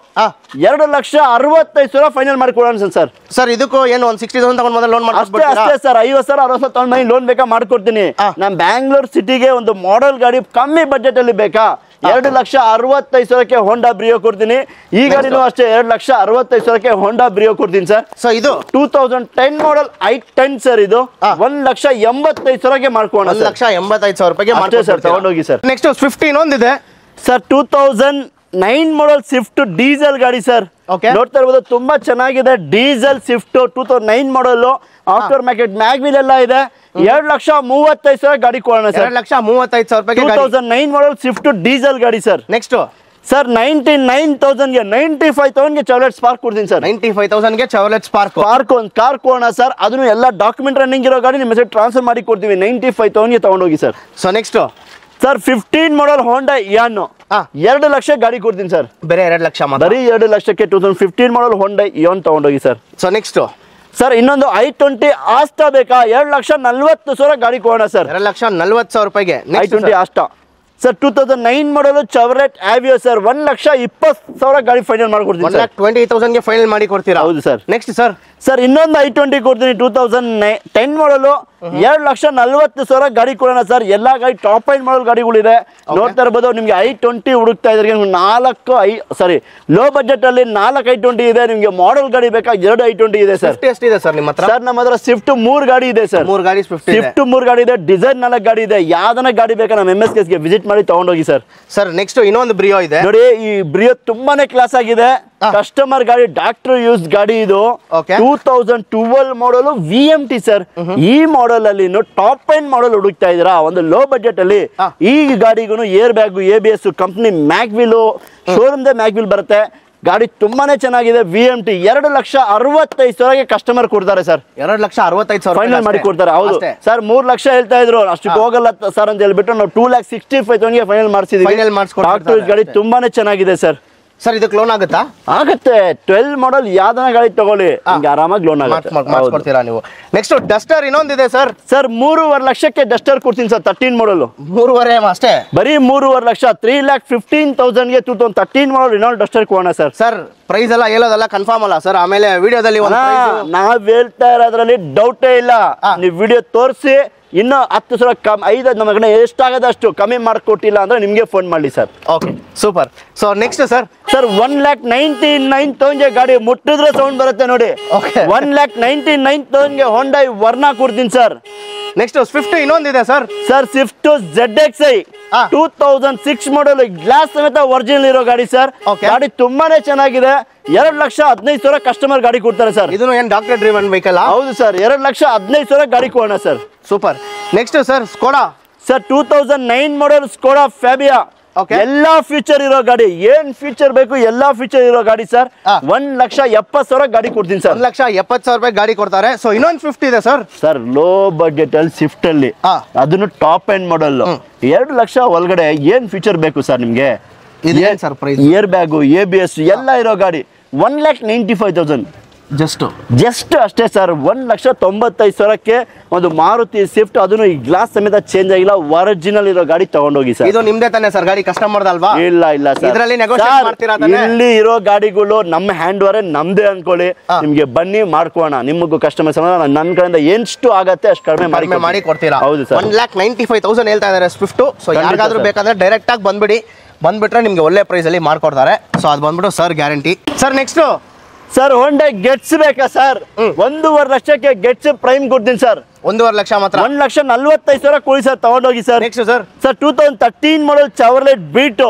2,65,000 ಫೈನಲ್ ಮಾಡಿ ಕೊಡೋಣ ಸರ್. ಸರ್ ಇದಕ್ಕೂ ಏನು ಒಂದು 60,000 ತಗೊಂಡ್ ಬಂದ್ರೆ ಲೋನ್ ಅಷ್ಟೇ ಸರ್. 50,000 60,000 ತಗೊಂಡ್ ಬಂದು ಲೋನ್ ಬೇಕಾ ಮಾಡ್ಕೊಡ್ತೀನಿ. ನಮ್ ಬ್ಯಾಂಗ್ಳೂರ್ ಸಿಟಿಗೆ ಒಂದು ಮಾಡೆಲ್ ಗಾಡಿ ಕಮ್ಮಿ ಬಜೆಟ್ ಅಲ್ಲಿ ಬೇಕಾ? 2,65,000ಕ್ಕೆ ಹೋಂಡಾ ಬ್ರಿಯೋ ಕೊಡ್ತೀನಿ. ಈ ಗಾಡಿನೂ ಅಷ್ಟೇ 2,65,000ಕ್ಕೆ ಹೋಂಡಾ ಬ್ರಿಯೋ ಕೊಡ್ತೀನಿ ಸರ್. ಸೊ ಇದು 2010 ಮಾಡೆಲ್ i10 ಸರ್. ಇದು 1,80,000ಗೆ ಮಾಡ್ಕೋಣ. 1,85,000 ರೂಪಾಯಿಗೆ ಮಾಡ್ತೀವಿ ಸರ್, ತಗೊಂಡೋಗಿ ಸರ್. ನೆಕ್ಸ್ಟ್ 15 ಒಂದಿದೆ ಸರ್. 2009 ಮಾಡೆಲ್ ಸ್ವಿಫ್ಟ್ ಡೀಸೆಲ್ ಗಾಡಿ ಸರ್. ನೋಡ್ತಾ ಇರ್ಬೋದು, ತುಂಬಾ ಚೆನ್ನಾಗಿದೆ. Diesel Swift 2009 model, after market mag wheel ಎಲ್ಲ ಇದೆ. 2,35,000 ಗಾಡಿ ಕೊಡೋಣ ಸರ್. 2,35,000 ರೂಪಾಯಿಗೆ 2009 ಮಾಡೆಲ್ ಸ್ವಿಫ್ಟ್ ಡೀಸೆಲ್ ಗಾಡಿ ಸರ್. ನೆಕ್ಸ್ಟ್ ಸರ್ 99,000ಗೆ 95,000ಗೆ ಚಾವ್ಲೆಟ್ ಸ್ಪಾರ್ಕ್ ಕೊಡ್ತೀನಿ ಸರ್. 95,000ಗೆ ಚಾವ್ಲೆಟ್ ಸ್ಪಾರ್ಕ್ ಒಂದು ಕಾರ್ ಕೊಡೋಣ ಸರ್. ಅದನ್ನು ಎಲ್ಲ ಡಾಕ್ಯುಮೆಂಟ್ ರನ್ನಿಂಗ್ ಇರೋ ಗಾಡಿ ನಿಮ್ಮ ಹೆಸರು ಟ್ರಾನ್ಸ್ಫರ್ ಮಾಡಿ ಕೊಡ್ತೀವಿ. 95,000ಗೆ ತಗೊಂಡೋಗಿ sir. So next sir 15 model Honda Eon 2 lakh ಗಾಡಿ ಕೊಡ್ತೀನಿ ಸರ್. ಬೇರೆ 2 ಲಕ್ಷ ಬರೀ 2 ಲಕ್ಷಕ್ಕೆ 2015 ಮಾಡೆಲ್ ಹೋಂಡಾ ಇಯಾನ್ ತಗೊಂಡೋಗಿ ಸರ್. ಸೊ ನೆಕ್ಸ್ಟ್ ಸರ್ ಇನ್ನೊಂದು i20 ಆಸ್ಟಾ ಬೇಕಾ? 2,40,000 ಗಾಡಿ ಕೊಡೋಣ ಸರ್. 2,40,000 ರೂಪಾಯಿಗೆ i20 Asta sir. 2009 model ಚಾವ್ಲೆಟ್ ಆವಿಯೋ sir. 1,20,000 ಗಾಡಿ ಫೈನಲ್ ಮಾಡ್ಕೊಡ್ತೀನಿ. 1,20,000ಗೆ ಫೈನಲ್ ಮಾಡಿ ಕೊಡ್ತೀರಾ? ಹೌದು ಸರ್. ನೆಕ್ಸ್ಟ್ ಸರ್ ಇನ್ನೊಂದು i20 ಕೊಡ್ತೀನಿ. 2010 ಮಾಡೆಲ್ 2,40,000 ಗಾಡಿ ಕೊಡೋಣ ಸರ್. ಎಲ್ಲಾ ಗಾಡಿ ಟಾಪ್ ಎಂಡ್ ಮಾಡಲ್ ಗಾಡಿಗಳಿದೆ. ನೋಡ್ತಾ ಇರ್ಬೋದು ನಿಮ್ಗೆ i20 ಹುಡುಕ್ತಾ ಇದ್ರೆ ಲೋ ಬಜೆಟ್ ಅಲ್ಲಿ 4 i20 ಇದೆ. ನಿಮ್ಗೆ ಮಾಡಲ್ ಗಾಡಿ ಬೇಕಾ 2 i20 ಇದೆ ಸರ್. ಎಷ್ಟಿದೆ ಸರ್ ನಿಮ್ಮ ಹತ್ರ? ಸರ್ ನಮ್ಮ ಹತ್ರ ಸ್ವಿಫ್ಟ್ 3 ಗಾಡಿ ಇದೆ ಸರ್. 3 ಗಾಡಿ ಸ್ವಿಫ್ಟ್ 3 ಗಾಡಿ ಇದೆ. ಡಿಸೈರ್ 4 ಗಾಡಿ ಇದೆ. ಯಾವ್ದನ್ನ ಗಾಡಿ ಬೇಕಾ ನಮ್ಮ MSKS ಗೆ ವಿಸಿಟ್ ಮಾಡಿ ತಗೊಂಡೋಗಿ ಸರ್. ಸರ್ ನೆಕ್ಸ್ಟ್ ಇನ್ನೊಂದು ಬ್ರಿಯೋ ಇದೆ ನೋಡಿ. ಈ ಬ್ರಿಯೋ ತುಂಬಾನೇ ಕ್ಲಾಸ್ ಆಗಿದೆ. ಕಸ್ಟಮರ್ ಗಾಡಿ, ಡಾಕ್ಟರ್ ಯೂಸ್ ಗಾಡಿ ಇದು. 2012 ಮಾಡಲ್ VMT ಸರ್. ಈ ಮಾಡಲ್ ಅಲ್ಲಿ ಟಾಪ್ ಎಂಡ್ ಮಾಡಲ್ ಹುಡುಕ್ತಾ ಇದೀರಾ ಒಂದು ಲೋ ಬಜೆಟ್ ಅಲ್ಲಿ, ಈ ಗಾಡಿಗೂ air bag, ABS, company mag wheel, showroom ದೇ ಮ್ಯಾಗ್ವಿಲ್ ಬರುತ್ತೆ. ಗಾಡಿ ತುಂಬಾನೇ ಚೆನ್ನಾಗಿದೆ. VMT 2,65,000 ಕಸ್ಟಮರ್ ಕೊಡ್ತಾರೆ ಸರ್. 2,65,000 ಫೈನಲ್ ಮಾಡಿ ಕೊಡ್ತಾರೆ. ಹೌದು ಸರ್. 3 ಲಕ್ಷ ಹೇಳ್ತಾ ಇದ್ರು, ಅಷ್ಟು ಹೋಗಲ್ಲ ಸರ್ ಅಂತ ಹೇಳ್ಬಿಟ್ಟು ನಾವು 2,65,000 ಫೈನಲ್ ಮಾಡಿಸಿದ್ವಿ. ಗಾಡಿ ತುಂಬಾನೇ ಚೆನ್ನಾಗಿದೆ ಸರ್. ಸರ್ ಇದಕ್ಕೆ ಲೋನ್ ಆಗುತ್ತಾ? ಆಗುತ್ತೆ. 12 ಮಾಡಲ್ ಯಾವ್ದನ ಗಾಡಿ ತಗೊಳ್ಳಿ, ಆರಾಮಾಗಿ ಲೋನ್ ಮಾಡ್ಕೊಡ್ತೀರಾ ನೀವು. ನೆಕ್ಸ್ಟ್ ಡಸ್ಟರ್ ಇನ್ನೊಂದಿದೆ ಸರ್. ಸರ್ 3.5 ಲಕ್ಷಕ್ಕೆ ಡಸ್ಟರ್ ಕೊಡ್ತೀನಿ ಸರ್. 13 ಮಾಡಲ್ 3.5 ಅಷ್ಟೇ, ಬರೀ 3.5 ಲಕ್ಷ. 3,15,000ಗೆ 2013 ಮಾಡಲ್ ರಿನಾಲ್ಡ್ ಡಸ್ಟರ್ ಕೊಡೋಣ ಸರ್. ಸರ್ ಪ್ರೈಸ್ ಎಲ್ಲ ಹೇಳೋದಲ್ಲ ಕನ್ಫರ್ಮ್ ಅಲ್ಲ ಸರ್? ಆಮೇಲೆ ವಿಡಿಯೋದಲ್ಲಿ ನಾವ್ ಹೇಳ್ತಾ ಇರೋದ್ರಲ್ಲಿ ಡೌಟೇ ಇಲ್ಲ. ನೀವು ವಿಡಿಯೋ ತೋರಿಸಿ ಇನ್ನು 10,000 ಕಮ್ಮಿ, 5 ನಮ್ಮ ಕಡೆ ಎಷ್ಟಾಗದಷ್ಟು ಕಮ್ಮಿ ಮಾಡ್ಕೊಟ್ಟಿಲ್ಲ ಅಂದ್ರೆ ನಿಮ್ಗೆ ಫೋನ್ ಮಾಡಿ sir. Okay super. So next sir 1,99,000 ಗಾಡಿ ಮುಟ್ಟಿದ್ರೆ ಸೌಂಡ್ ಬರುತ್ತೆ ನೋಡಿ. 1,99,000 ಹೊಂಡೈ ವರ್ನಾ ಕೊಡ್ತೀನಿ ಸರ್. ನೆಕ್ಸ್ಟ್ ಸ್ವಿಫ್ಟ್ ಇನ್ನೊಂದಿದೆ sir. Swift ZXi 2006 model, glass ಸಮೇತ ಒರಿಜಿನಲ್ ಇರೋ ಗಾಡಿ ಸರ್. ಗಾಡಿ ತುಂಬಾನೇ ಚೆನ್ನಾಗಿದೆ. 2,15,000 ಕಸ್ಟಮರ್ ಗಾಡಿ ಕೊಡ್ತಾರೆ ಸರ್. ಇದನ್ನು ಏನ್ ಡಾಕ್ಟರ್ ಡ್ರಿವನ್ ವೆಹಿಕಲ್? ಹೌದು ಸರ್. 2,15,000 ಗಾಡಿ ಕೊಡೋಣ sir. Super. Next sir Skoda sir 2009 ಮಾಡಲ್ ಸ್ಕೋಡಾ ಫ್ಯಾಬಿಯಾ. ಎಲ್ಲಾ ಫೀಚರ್ ಇರೋ ಗಾಡಿ, ಏನ್ ಫೀಚರ್ ಬೇಕು ಎಲ್ಲಾ ಫೀಚರ್ ಇರೋ ಗಾಡಿ ಸರ್. 1,70,000 ಗಾಡಿ ಕೊಡ್ತೀನಿ ಸರ್. 1,70,000 ಗಾಡಿ ಕೊಡ್ತಾರೆ. ಸೊ ಇನ್ನೊಂದು ಸ್ವಿಫ್ಟ್ ಇದೆ ಸರ್. ಸರ್ ಲೋ ಬಜೆಟ್ ಅಲ್ಲಿ ಸ್ವಿಫ್ಟ್ ಅಲ್ಲಿ ಅದನ್ನು ಟಾಪ್ ಎಂಡ್ ಮಾಡಲ್ 2 ಲಕ್ಷ ಒಳಗಡೆ ಏನ್ ಫೀಚರ್ ಬೇಕು ಸರ್ ನಿಮ್ಗೆ? Sir price air bag, ABS ಎಲ್ಲ ಇರೋ ಗಾಡಿ 1,95,000 ಜಸ್ಟ್ ಅಷ್ಟೇ ಸರ್. 1,95,000ಕ್ಕೆ ಒಂದು ಮಾರುತಿ ಸ್ವಿಫ್ಟ್, ಅದನ್ನು ಈ ಗ್ಲಾಸ್ ಸಮೇತ ಚೇಂಜ್ ಆಗಿಲ್ಲ, ಒರಿಜಿನಲ್ ಇರೋ ಗಾಡಿ ತಗೊಂಡೋಗಿ ಸರ್. ಇದು ನಿಮ್ದೇ ತಾನೆ ಸರ್ ಗಾಡಿ? ಕಸ್ಟಮರ್ ಅಲ್ವಾ? ಇಲ್ಲ ಸರ್. ಇದರಲ್ಲಿ ನೆಗೋಶಿಯೇಟ್ ಮಾಡ್ತೀರಾ ತಾನೆ? ಇಲ್ಲಿ ಇರೋ ಗಾಡಿಗಳು ನಮ್ಮ ಹ್ಯಾಂಡ್ ಓವರ್ ನಮ್ದೇ ಅನ್ಕೊಳ್ಳಿ. ನಿಮ್ಗೆ ಬನ್ನಿ ಮಾಡ್ಕೋಣ. ನಿಮಗೂ ಕಸ್ಟಮರ್ ನನ್ನ ಕಡೆಯಿಂದ ಎಷ್ಟು ಆಗತ್ತೆ ಅಷ್ಟು ಕಡಿಮೆ ಮಾಡಿ ಕೊಡ್ತೀರಾ? ಹೌದು ಸರ್. 1,95,000 ಹೇಳ್ತಾ ಇದಾರೆ ಸ್ವಿಫ್ಟ್. ಸೊ ಯಾರಿಗಾದ್ರೂ ಬೇಕಾದ್ರೆ ಡೈರೆಕ್ಟ್ ಆಗಿ ಬಂದ್ಬಿಟ್ರೆ ನಿಮ್ಗೆ ಒಳ್ಳೆ ಪ್ರೈಸ್ ಅಲ್ಲಿ ಮಾಡ್ಕೊಡ್ತಾರೆ. ಸೊ ಅದು ಬಂದ್ಬಿಟ್ಟು sir guarantee. Sir next sir Hyundai gets ಬೇಕಾ ಸರ್? 1.5 ಲಕ್ಷಕ್ಕೆ ಗೆಟ್ಸ್ ಪ್ರೈಮ್ ಕೊಡ್ತೀನಿ ಸರ್. 1.5 ಲಕ್ಷ ಮಾತ್ರ? 1,45,000 ಕೊಡಿ ಸರ್, ತಗೊಂಡೋಗಿ ಸರ್. ನೆಕ್ಸ್ಟ್ ಸರ್ 2013 ಮಾಡಲ್ ಚಾವರ್ಲೆಟ್ ಬೀಟ್,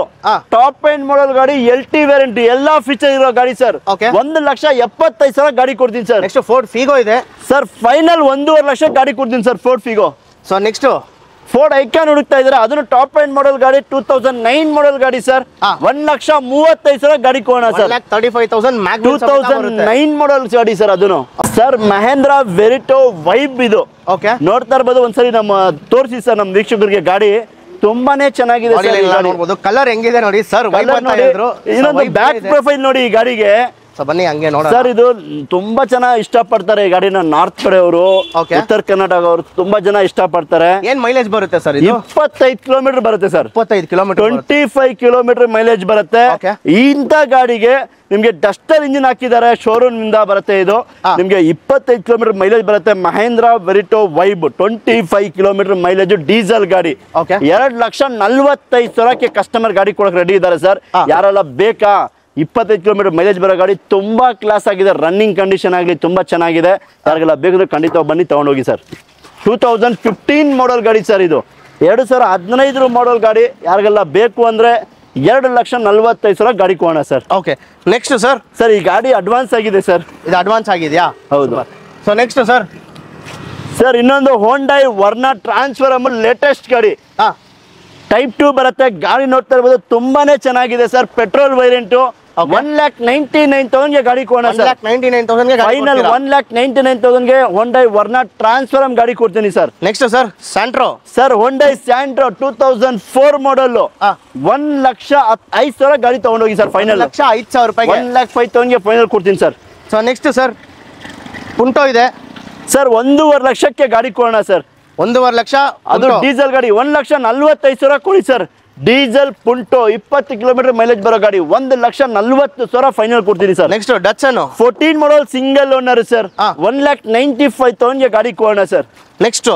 ಟಾಪ್ ಎಂಡ್ ಮಾಡಲ್ ಗಾಡಿ, LT ವ್ಯಾರಂಟಿ, ಎಲ್ಲಾ ಫೀಚರ್ ಇರೋ ಗಾಡಿ ಸರ್. 1,75,000 ಗಾಡಿ ಕೊಡ್ತೀನಿ ಸರ್. ನೆಕ್ಸ್ಟ್ ಫೋರ್ಡ್ ಫಿಗೋ ಇದೆ ಸರ್. ಫೈನಲ್ 1.5 ಲಕ್ಷ ಗಾಡಿ ಕೊಡ್ತೀನಿ sir, Ford Figo. So next Ford icon ಹುಡುಕ್ತಾ ಇದ್ರೆ, ಅದನ್ನು ಟಾಪ್ ಎಂಡ್ ಮಾಡಲ್ ಗಾಡಿ, 2009 ಮಾಡಲ್ ಗಾಡಿ ಸರ್. 1,35,000 ಗಾಡಿ ಕೊಡೋಣ ಸರ್. 2009 ಮಾಡಲ್ ಗಾಡಿ ಸರ್. ಅದನ್ನು ಸರ್ ಮಹೇಂದ್ರ ವೆರಿಟೋ ವೈಬ್ ಇದು. ನೋಡ್ತಾ ಇರ್ಬೋದು, ಒಂದ್ಸರಿ ನಮ್ಮ ತೋರಿಸಿ ಸರ್ ನಮ್ಮ ವೀಕ್ಷಕರಿಗೆ. ಗಾಡಿ ತುಂಬಾನೇ ಚೆನ್ನಾಗಿದೆ ಸರ್. ಕಲರ್ ಹೆಂಗಿದೆ ನೋಡಿ ಸರ್. ಇನ್ನೊಂದು ಬ್ಯಾಕ್ ಪ್ರೊಫೈಲ್ ನೋಡಿ ಈ ಗಾಡಿಗೆ. ಬನ್ನಿ ಹಂಗೆ ನೋಡ ಸರ್. ಇದು ತುಂಬಾ ಜನ ಇಷ್ಟಪಡ್ತಾರೆ ಈ ಗಾಡಿನ. ನಾರ್ತ್ ಕಡೆ ಅವರು, ಉತ್ತರ ಕರ್ನಾಟಕ ಅವರು ತುಂಬಾ ಜನ ಇಷ್ಟಪಡ್ತಾರೆ. ಏನ್ ಮೈಲೇಜ್ ಬರುತ್ತೆ ಸರ್? 25 ಕಿಲೋಮೀಟರ್ ಬರುತ್ತೆ ಸರ್. 25 ಕಿಲೋಮೀಟರ್, 25 ಕಿಲೋಮೀಟರ್ ಮೈಲೇಜ್ ಬರುತ್ತೆ. ಇಂಥ ಗಾಡಿಗೆ ನಿಮ್ಗೆ ಡಸ್ಟರ್ ಇಂಜಿನ್ ಹಾಕಿದ್ದಾರೆ, ಶೋರೂಮ್ ನಿಂದ ಬರುತ್ತೆ. ಇದು ನಿಮ್ಗೆ 25 ಕಿಲೋಮೀಟರ್ ಮೈಲೇಜ್ ಬರುತ್ತೆ. Mahindra Verito Vibe 25 kilometre mileage, diesel ಗಾಡಿ. 2,45,000ಕ್ಕೆ ಕಸ್ಟಮರ್ ಗಾಡಿ ಕೊಡಕ್ ರೆಡಿ ಇದ್ದಾರೆ ಸರ್. ಯಾರೆಲ್ಲ ಬೇಕಾ? 25 ಕಿಲೋಮೀಟರ್ ಮೈಲೇಜ್ ಬರೋ ಗಾಡಿ, ತುಂಬಾ ಕ್ಲಾಸ್ ಆಗಿದೆ. ರನ್ನಿಂಗ್ ಕಂಡೀಷನ್ ಆಗಲಿ ತುಂಬಾ ಚೆನ್ನಾಗಿದೆ. ಯಾರಿಗೆಲ್ಲ ಬೇಕಂದ್ರೆ ಖಂಡಿತ ಬನ್ನಿ ತಗೊಂಡೋಗಿ ಸರ್. 2015 ಮಾಡಲ್ ಗಾಡಿ ಸರ್. ಇದು 2015 ಮಾಡಲ್ ಗಾಡಿ. ಯಾರಿಗೆಲ್ಲ ಬೇಕು ಅಂದ್ರೆ 2,45,000 ಗಾಡಿ ಕೊಡೋಣ ಸರ್. ಓಕೆ ನೆಕ್ಸ್ಟ್ ಸರ್ ಈ ಗಾಡಿ ಅಡ್ವಾನ್ಸ್ ಆಗಿದೆ ಸರ್. ಇದು ಅಡ್ವಾನ್ಸ್ ಆಗಿದೆಯಾ? ಹೌದು. ಸೊ ನೆಕ್ಸ್ಟ್ ಸರ್ ಇನ್ನೊಂದು ಹೋಂಡೈ ವರ್ನಾ ಟ್ರಾನ್ಸ್ಫಾರ್ಮರ್ ಲೇಟೆಸ್ಟ್ ಗಾಡಿ, ಟೈಪ್ 2 ಬರುತ್ತೆ. ಗಾಡಿ ನೋಡ್ತಾ ಇರ್ಬೋದು, ತುಂಬಾನೇ ಚೆನ್ನಾಗಿದೆ ಸರ್. Petrol variant. 1,99,000 ಗಾಡಿ ಕೊಡೋಣ sir. 1,99,000 final 1,99,000 Hyundai Verna transformer ಗಾಡಿ ಕೊಡ್ತೀನಿ sir. Next sir Santro. Sir Hyundai Santro 2004 ಮಾಡಲ್, 1,05,000 ಗಾಡಿ ತಗೊಂಡೋಗಿ ಸರ್. ಫೈನಲ್ 1,05,000 ರೂಪಾಯಿಗೆ 1,05,000 ಫೈನಲ್ ಕೊಡ್ತೀನಿ ಸರ್. ಸೊ ನೆಕ್ಸ್ಟ್ ಸರ್ ಪುಂಟೋ ಇದೆ ಸರ್. 1.5 ಲಕ್ಷಕ್ಕೆ ಗಾಡಿ ಕೊಡೋಣ ಸರ್. 1.5 ಲಕ್ಷ. ಅದು ಡೀಸೆಲ್ ಗಾಡಿ. 1,45,000 ಕೊಡಿ sir. Diesel Punto 20 kilometre mileage ಬರೋ ಗಾಡಿ 1,40,000 ಫೈನಲ್ ಕೊಡ್ತೀನಿ sir. Next Datsun 14 model single owner sir. 1,95,000 ಗಾಡಿ ಕೊಡೋಣ ಸರ್. ನೆಕ್ಸ್ಟ್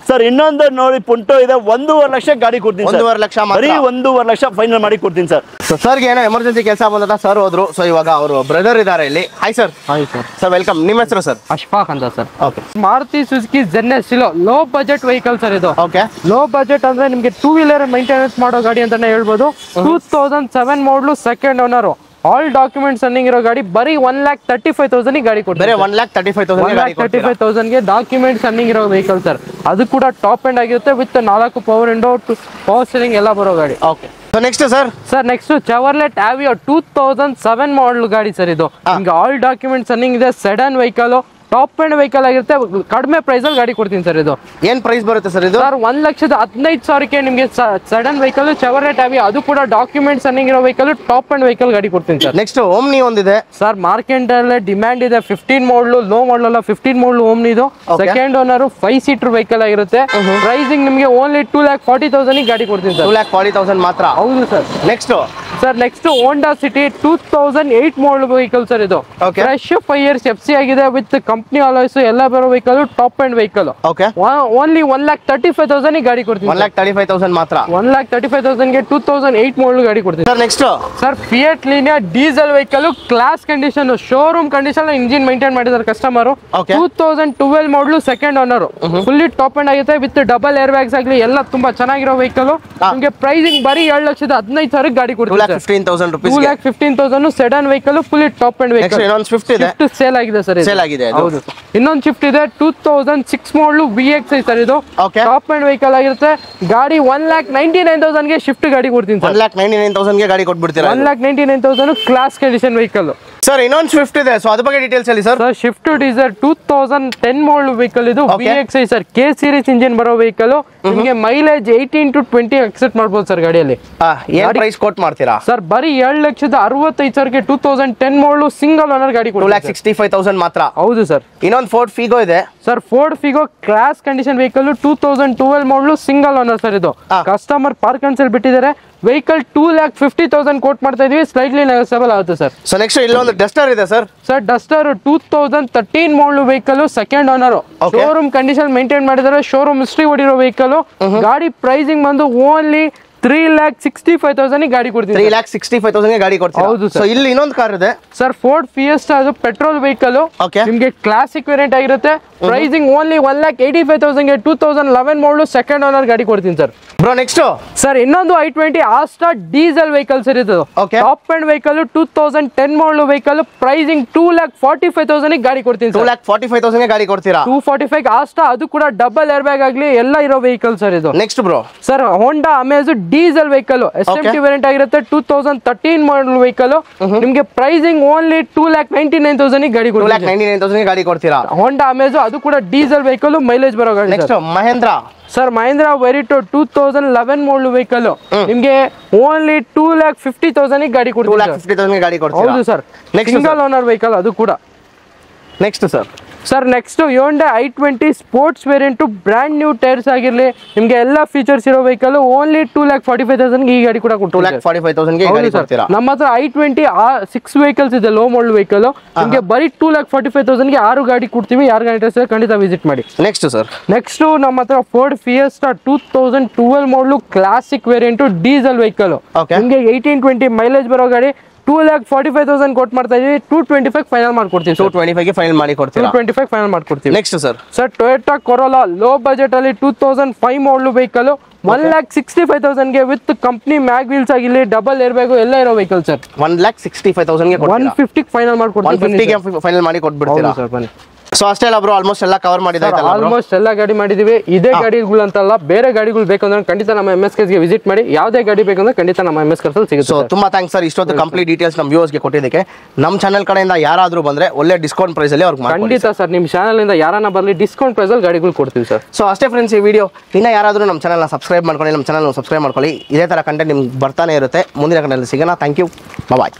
ಸರ್ ಇನ್ನೊಂದು ನೋಡಿ ಪುಂಟೋ ಇದೆ, 1.5 ಲಕ್ಷ ಗಾಡಿ ಕೊಡ್ತೀನಿ. 1.5 ಲಕ್ಷ ಬರೀ 1.5 ಲಕ್ಷ ಫೈನಲ್ ಮಾಡಿ ಕೊಡ್ತೀನಿ ಸರ್. ಸೊ ಸರ್ಗೆ ಏನೋ ಎಮರ್ಜೆನ್ಸಿ ಕೆಲಸ ಬಂದ ಸರ್ ಹೋದ್ರು. ಸೊ ಇವಾಗ ಅವರು ಬ್ರದರ್ ಇದ್ದಾರೆ ಇಲ್ಲಿ. Hi sir. Hi sir. Sir welcome. ನಿಮ್ಮ ಹೆಸರು ಸರ್? ಅಶ್ಫಾಕ್ ಅಂತ sir. Okay. Maruti Suzuki ZS low budget vehicle sir ಇದು. ಓಕೆ. ಲೋ ಬಜೆಟ್ ಅಂದ್ರೆ ನಿಮಗೆ 2 ವೀಲರ್ ಮೇಂಟೆನೆನ್ಸ್ ಮಾಡೋ ಗಾಡಿ ಅಂತಾನೆ ಹೇಳ್ಬೋದು. 2007 model second owner, all documents running ಇರೋ ಗಾಡಿ. ಬರೀ 1,35,000 ಗಾಡಿ ಕೊಡ್ತಾರೆ. 1,35,000 ಗೆ ಡಾಕ್ಯುಮೆಂಟ್ಸ್ ರನ್ನಿಂಗ್ ಇರೋ ವೆಹಿಕಲ್ ಸರ್. ಅದು ಕೂಡ ಟಾಪ್ ಎಂಡ್ ಆಗಿರುತ್ತೆ with 4 power window, power steering ಎಲ್ಲ ಬರೋ ಗಾಡಿ. Okay. So next sir? Sir next Chevrolet Aveo 2007 model ಗಾಡಿ ಸರ್ ಇದು. ನಿಮ್ಗೆ ಆಲ್ ಡಾಕ್ಯುಮೆಂಟ್ಸ್ ರನ್ನಿಂಗ್ ಇದೆ, sedan vehicle, top end vehicle ಆಗಿರುತ್ತೆ. ಕಡಿಮೆ ಪ್ರೈಸ್ ಅಲ್ಲಿ ಗಾಡಿ ಕೊಡ್ತೀನಿ ಸರ್. ಇದು ಏನ್ ಪ್ರೈಸ್ ಬರುತ್ತೆ ಸರ್? ಇದು ಸರ್ 1,15,000 ನಿಮಗೆ ಸಡನ್ ವೆಹಿಕಲ್ ಚೆವರ್ಲೆಟ್ ಆವಿಯೋ, ಅದು ಕೂಡ ಡಾಕ್ಯುಮೆಂಟ್ಸ್ ರನ್ನಿಂಗ್ ಇರೋ ವೆಹಿಕಲ್, ಟಾಪ್ ಎಂಡ್ ವೆಹಿಕಲ್ ಗಾಡಿ ಕೊಡ್ತೀನಿ ಸರ್. ನೆಕ್ಸ್ಟ್ ಓಮ್ನಿ ಒಂದಿದೆ ಸರ್. ಮಾರ್ಕೆಟ್ ಅಲ್ಲಿ ಡಿಮ್ಯಾಂಡ್ ಇದೆ. 15 ಮಾಡಲು, ಲೋ ಮಾಡಲ್ ಅಲ್ಲ, 15 ಮಾಡಲು ಓಮ್ನಿ ಇದು. ಸೆಕೆಂಡ್ ಓನರ್ 5 ಸೀಟರ್ ವೆಹಿಕಲ್ ಆಗಿರುತ್ತೆ. ಪ್ರೈಸಿಂಗ್ ನಿಮಗೆ ಓನ್ಲಿ 2,40,000 ಗಾಡಿ ಕೊಡ್ತೀನಿ ಸರ್. 2,40,000 ಮಾತ್ರ? ಹೌದು sir. Next sir next Honda City 2008 ಮಾಡಲ್ ವೆಹಿಕಲ್ ಸರ್ ಇದು. ಫ್ರೆಶ್ 5 ಇಯರ್ಸ್ FC ಆಗಿದೆ ವಿತ್ ಕಂಪ್ನಿ ಅಲಾಯ್ಸ್ ಎಲ್ಲ ಬರೋ vehicle, top end vehicle. Okay. Only 1,35,000 ಗಾಡಿ ಕೊಡ್ತೀನಿ. 1,35,000 ಮಾತ್ರ? 1,35,000 ಗೆ 2008 ಮಾಡಲ್ ಗಾಡಿ ಕೊಡ್ತೀನಿ sir. Next sir fiat Linea diesel vehicle, class condition, showroom condition engine maintain ಮಾಡಿದ್ದಾರೆ ಕಸ್ಟಮರ್. 2012 ಮಾಡಲು, second owner, fully top end ಆಗುತ್ತೆ ವಿತ್ ಡಬಲ್ ಏರ್ ಬ್ಯಾಗ್ಸ್ ಆಗಲಿ ಎಲ್ಲ ತುಂಬಾ ಚೆನ್ನಾಗಿರೋ ವೆಹಿಕಲ್. ನಿಮಗೆ ಪ್ರೈಸಿಂಗ್ ಬರೀ 7,15,000 ಗಾಡಿ ಕೊಡ್ತೀನಿ. 2,15,000 rupees. 2,15,000 sedan vehicle, fully top end vehicle. ಇನ್ನೊಂದು ಸ್ವಿಫ್ಟ್ ಇದೆ, ಸೇಲ್ ಆಗಿದೆ ಸರ್. ಸೇಲ್ ಆಗಿದೆ. ಹೌದು. ಇನ್ನೊಂದು ಶಿಫ್ಟ್ ಇದೆ 2006 ಮಾಡಲು VXI ಸರ್ ಇದು. ಟಾಪ್ ಎಂಡ್ ವೆಹಿಕಲ್ ಆಗಿರುತ್ತೆ. ಗಾಡಿ 1,99,000 ಗೆ ಶಿಫ್ಟ್ ಗಾಡಿ ಕೊಡ್ತೀನಿ ಸರ್. 1,99,000 ಗೆ ಗಾಡಿ ಕೊಟ್ಬಿಡ್ತೀರಾ? 1,99,000 ಕ್ಲಾಸ್ ಕಂಡೀಷನ್ ವೆಹಿಕಲ್ ಸರ್. ಇನ್ನೊಂದು ಸ್ವಿಫ್ಟ್ ಇದೆ, ಸೊ ಅದ್ರ ಬಗ್ಗೆ ಡೀಟೇಲ್ಸ್ ಹೇಳಿ ಸರ್. ಸರ್ ಶಿಫ್ಟ್ ಡೀಸೆಲ್ 2010 ಮಾಡಲ್ ವೆಹಿಕಲ್ ಇದು. VXI sir, K series engine ಬರೋ ವೆಹಿಕಲ್. ನಿಮಗೆ ಮೈಲೇಜ್ 18 to 20 ಎಕ್ಸೆಪ್ಟ್ ಮಾಡ್ಬೋದು ಸರ್ ಗಾಡಿಯಲ್ಲಿ. ಏನ್ ಪ್ರೈಸ್ ಕೋಟ್ ಮಾಡ್ತೀರಾ ಸರ್? ಬರೀ 7,65,000 2010 ಮಾಡಲು ಸಿಂಗಲ್ ಓನರ್ ಗಾಡಿ ಕೊಡ್ತೀನಿ. 2,65,000 ಮಾತ್ರ? ಹೌದು ಸರ್. ಇನ್ನೊಂದು ಫೋರ್ಡ್ ಫಿಗೋ ಇದೆ sir. Ford Figo class condition vehicle 2012 ಮಾಡಲು ಸಿಂಗಲ್ ಓನರ್ ಸರ್ ಇದು. ಕಸ್ಟಮರ್ ಪಾರ್ಕ್ ಅನ್ಸಲ್ ಬಿಟ್ಟಿದ್ದಾರೆ. ವೆಹಿಕಲ್ 2,50,000 ಕೋಟ್ ಮಾಡ್ತಾ ಇದೀವಿ, ಸ್ಲೈಟ್ಲಿ ನೆಗೋಸಿಯಬಲ್ ಆಗುತ್ತೆ ಸರ್. ಸೊ ನೆಕ್ಸ್ಟ್ ಇಲ್ಲೊಂದು ಡಸ್ಟರ್ ಇದೆ ಸರ್. ಸರ್ ಡಸ್ಟರ್ 2013 ಮಾಡಲು vehicle, second owner, showroom condition maintain ಮಾಡಿದ್ದಾರೆ, ಶೋರೂಮ್ ಹಿಸ್ಟ್ರಿ ಹೊಡಿರೋ ವೆಹಿಕಲ್. ಗಾಡಿ ಪ್ರೈಸಿಂಗ್ ಬಂದು ಓನ್ಲಿ 3,65,000 ಗಾಡಿ ಕೊಡ್ತೀವಿ. 3,65,000 ಗಾಡಿ ಕೊಡ್ತೀವಿ. ಹೌದು ಸರ್. ಇಲ್ಲಿ ಇನ್ನೊಂದು ಕಾರ್ ಇದೆ ಸರ್, ಫೋರ್ಡ್ ಫಿಯೆಸ್ಟಾ, ಅದು ಪೆಟ್ರೋಲ್ ವೆಹಿಕಲ್. ನಿಮಗೆ ಕ್ಲಾಸಿಕ್ ವೇರಿಯಂಟ್ ಆಗಿರುತ್ತೆ. ಪ್ರೈಸಿಂಗ್ ಓನ್ಲಿ 1,85,000 ಗೆ 2011 ಮಾಡಲು, ಸೆಕೆಂಡ್ ಓನರ್ ಗಾಡಿ ಕೊಡ್ತೀನಿ ಸರ್. ಬ್ರೋ ನೆಕ್ಸ್ಟ್ ಸರ್ ಇನ್ನೊಂದು i20 Asta diesel vehicle sir ಇದು. ಟಾಪ್ ಎಂಡ್ ವೆಹಿಕಲ್ 2010 ಮಾಡಲು ವೆಹಿಕಲ್. ಪ್ರೈಸಿಂಗ್ 2,45,000 ಗಾಡಿ ಕೊಡ್ತೀನಿ. 2,45,000 ಗಾಡಿ ಕೊಡ್ತೀರಾ? 245 ಆಸ್ಟಾ, ಅದು ಕೂಡ ಡಬಲ್ ಏರ್ ಬ್ಯಾಗ್ ಆಗ್ಲಿ ಎಲ್ಲ ಇರೋ ವೆಹಿಕಲ್ ಸರ್ ಇದು. Next bro sir Honda Amaze diesel vehicle, SMT variant ಆಗಿರುತ್ತೆ. 2013 ಮಾಡಲ್ ವೆಹಿಕಲ್. ನಿಮಗೆ ಪ್ರೈಸಿಂಗ್ ಓನ್ಲಿ 2,99,000 ಗಾಡಿ ಕೊಡ್ತೀನಿ. 2,99,000 ಗಾಡಿ ಕೊಡ್ತೀರಾ? ಹೋಂಡಾ ಅಮೇಜ್, ಅದು ಕೂಡ ಡೀಸೆಲ್ ವೆಹಿಕಲ್, ಮೈಲೇಜ್ ಬರೋ ಗಾಡಿ. Next Mahindra sir. Mahindra Verito 2011 model vehicle. ನಿಮಗೆ ಓನ್ಲಿ 2,50,000 ಗಾಡಿ ಕೊಡ್ತೀವಿ. 2,50,000 ಗಾಡಿ ಕೊಡ್ತೀವಿ. ಹೌದು ಸರ್. ಸಿಂಗಲ್ ಓನರ್ ವೆಹಿಕಲ್ ಅದು ಕೂಡ. Next sir. Sir next Hyundai i20 sports variant, brand new tyres ಆಗಿರಲಿ, ನಿಮಗೆ ಎಲ್ಲ ಫೀಚರ್ಸ್ ಇರೋ ವೆಹಿಕಲ್. ಓನ್ಲಿ 2,45,000 ಈ ಗಾಡಿ ಕೂಡ ಕೊಡ್ತೀವಿ. 2,45,000 ಗಾಡಿ ಕೊಡ್ತೀರಾ? ನಮ್ಮ ಹತ್ರ i20 6 ವೆಹಿಕಲ್ಸ್ ಇದೆ, ಲೋ ಮಾಡಲ್ ವೆಹಿಕಲ್. ನಿಮಗೆ ಬರೀ 2,45,000 6 ಗಾಡಿ ಕೊಡ್ತೀವಿ. ಯಾರು ಗಾಡಿ ಇಂಟ್ರೆಸ್ಟ್ ಖಂಡಿತ ವಿಸಿಟ್ ಮಾಡಿ. Next sir. ನೆಕ್ಸ್ಟ್ ನಮ್ಮ ಹತ್ರ ಫೋರ್ಡ್ ಫಿಯೆಸ್ಟಾ 2012 ಮಾಡಲು, ಕ್ಲಾಸಿಕ್ ವೇರಿಯಂಟ್, ಡೀಸೆಲ್ ವೆಹಿಕಲ್. ನಿಮಗೆ 18-20 ಮೈಲೇಜ್ ಬರೋ ಗಾಡಿ. 2,45,000 ಕೋಟ್ ಮಾಡ್ತಾ ಇದೀವಿ. 225 ಫೈನಲ್ ಮಾಡ್ಕೊಡ್ತೀವಿ. 225 ಗೆ ಫೈನಲ್ ಮಾಡಿ ಕೊಡ್ತೀರಾ? 225 ಫೈನಲ್ ಮಾಡ್ಕೊಡ್ತೀವಿ. Next sir. Sir Toyota corolla low budget ಅಲ್ಲಿ 2005 ಮಾಡಲ್ ವೆಹಿಕಲ್. 1,65,000 ಗೆ ವಿತ್ ಕಂಪ್ನಿ ಮ್ಯಾಗ್ ವೀಲ್ಸ್ ಆಗಿರಲಿ, ಡಬಲ್ ಏರ್ ಬ್ಯಾಗ್ ಎಲ್ಲ ಇರೋ ವೆಹಿಕಲ್ ಸರ್. 1,65,000 ಗೆ 150 ಫೈನಲ್ ಮಾಡ್ಕೊಡ್ತೀವಿ. 150 ಗೆ ಫೈನಲ್ ಮಾಡಿ ಕೊಟ್ಬಿಡ್ತೀರಾ? ಸರ್ ಬನ್ನಿ. ಸೊ ಅಷ್ಟೇ ಅಲ್ಲ ಬ್ರೋ, ಆಲ್ಮೋಸ್ಟ್ ಎಲ್ಲ ಕವರ್ ಮಾಡಿದಾಯ್ತು. ಆಲ್ಮೋಸ್ಟ್ ಎಲ್ಲ ಗಾಡಿ ಮಾಡಿದೀವಿ. ಇದೇ ಗಾಡಿಗಳು ಅಂತಲ್ಲ, ಬೇರೆ ಗಾಡಿಗಳು ಬೇಕಂದ್ರೆ ಖಂಡಿತ ನಮ್ಮ MSKs ಗೆ ವಿಸಿಟ್ ಮಾಡಿ. ಯಾವುದೇ ಗಾಡಿ ಬೇಕಂದ್ರೆ ಖಂಡಿತ ನಮ್ಮ MSKs ಅಲ್ಲಿ ಸಿಗುತ್ತೆ. ಸೊ ತುಂಬಾ ಥ್ಯಾಂಕ್ಸ್ ಸರ್, ಇಷ್ಟೊತ್ತು ಕಂಪ್ಲೀಟ್ ಡೀಟೇಲ್ಸ್ ನಮ್ಮ ವ್ಯೂವರ್ಸ್ ಗೆ ಕೊಟ್ಟಿದ್ದಕ್ಕೆ. ನಮ್ಮ ಚಾನಲ್ ಕಡೆಯಿಂದ ಯಾರಾದ್ರೂ ಬಂದ್ರೆ ಒಳ್ಳೆ ಡಿಸ್ಕೌಂಟ್ ಪ್ರೈಸ್ ಅಲ್ಲಿ ಅವ್ರಿಗೆ ಖಂಡಿತ ಸರ್, ನಿಮ್ಮ ಚಾನಲ್ ಇಂದ ಯಾರನ್ನ ಬರಲಿ ಡಿಸ್ಕೌಂಟ್ ಪ್ರೈಸ್ ಅಲ್ಲಿ ಗಾಡಿಗಳು ಕೊಡ್ತೀವಿ ಸರ್. ಸೊ ಅಷ್ಟೇ ಫ್ರೆಂಡ್ಸ್, ಈ ವಿಡಿಯೋ ಇನ್ನ ಯಾರಾದ್ರೂ ನಮ್ಮ ಚಾನಲ್ನ ಸಬ್ಸ್ಕ್ರೈಬ್ ಮಾಡ್ಕೊಳ್ಳಿ, ನಮ್ಮ ಚಾನಲ್ ಸಬ್ಸ್ಕ್ರೈಬ್ ಮಾಡ್ಕೊಳ್ಳಿ. ಇದೇ ತರ ಕಂಟೆಂಟ್ ನಿಮ್ಗೆ ಬರ್ತಾನೆ ಇರುತ್ತೆ. ಮುಂದಿನ ಕಂಟೆಂಟ್ ಸಿಗೋಣ. Thank you, bye.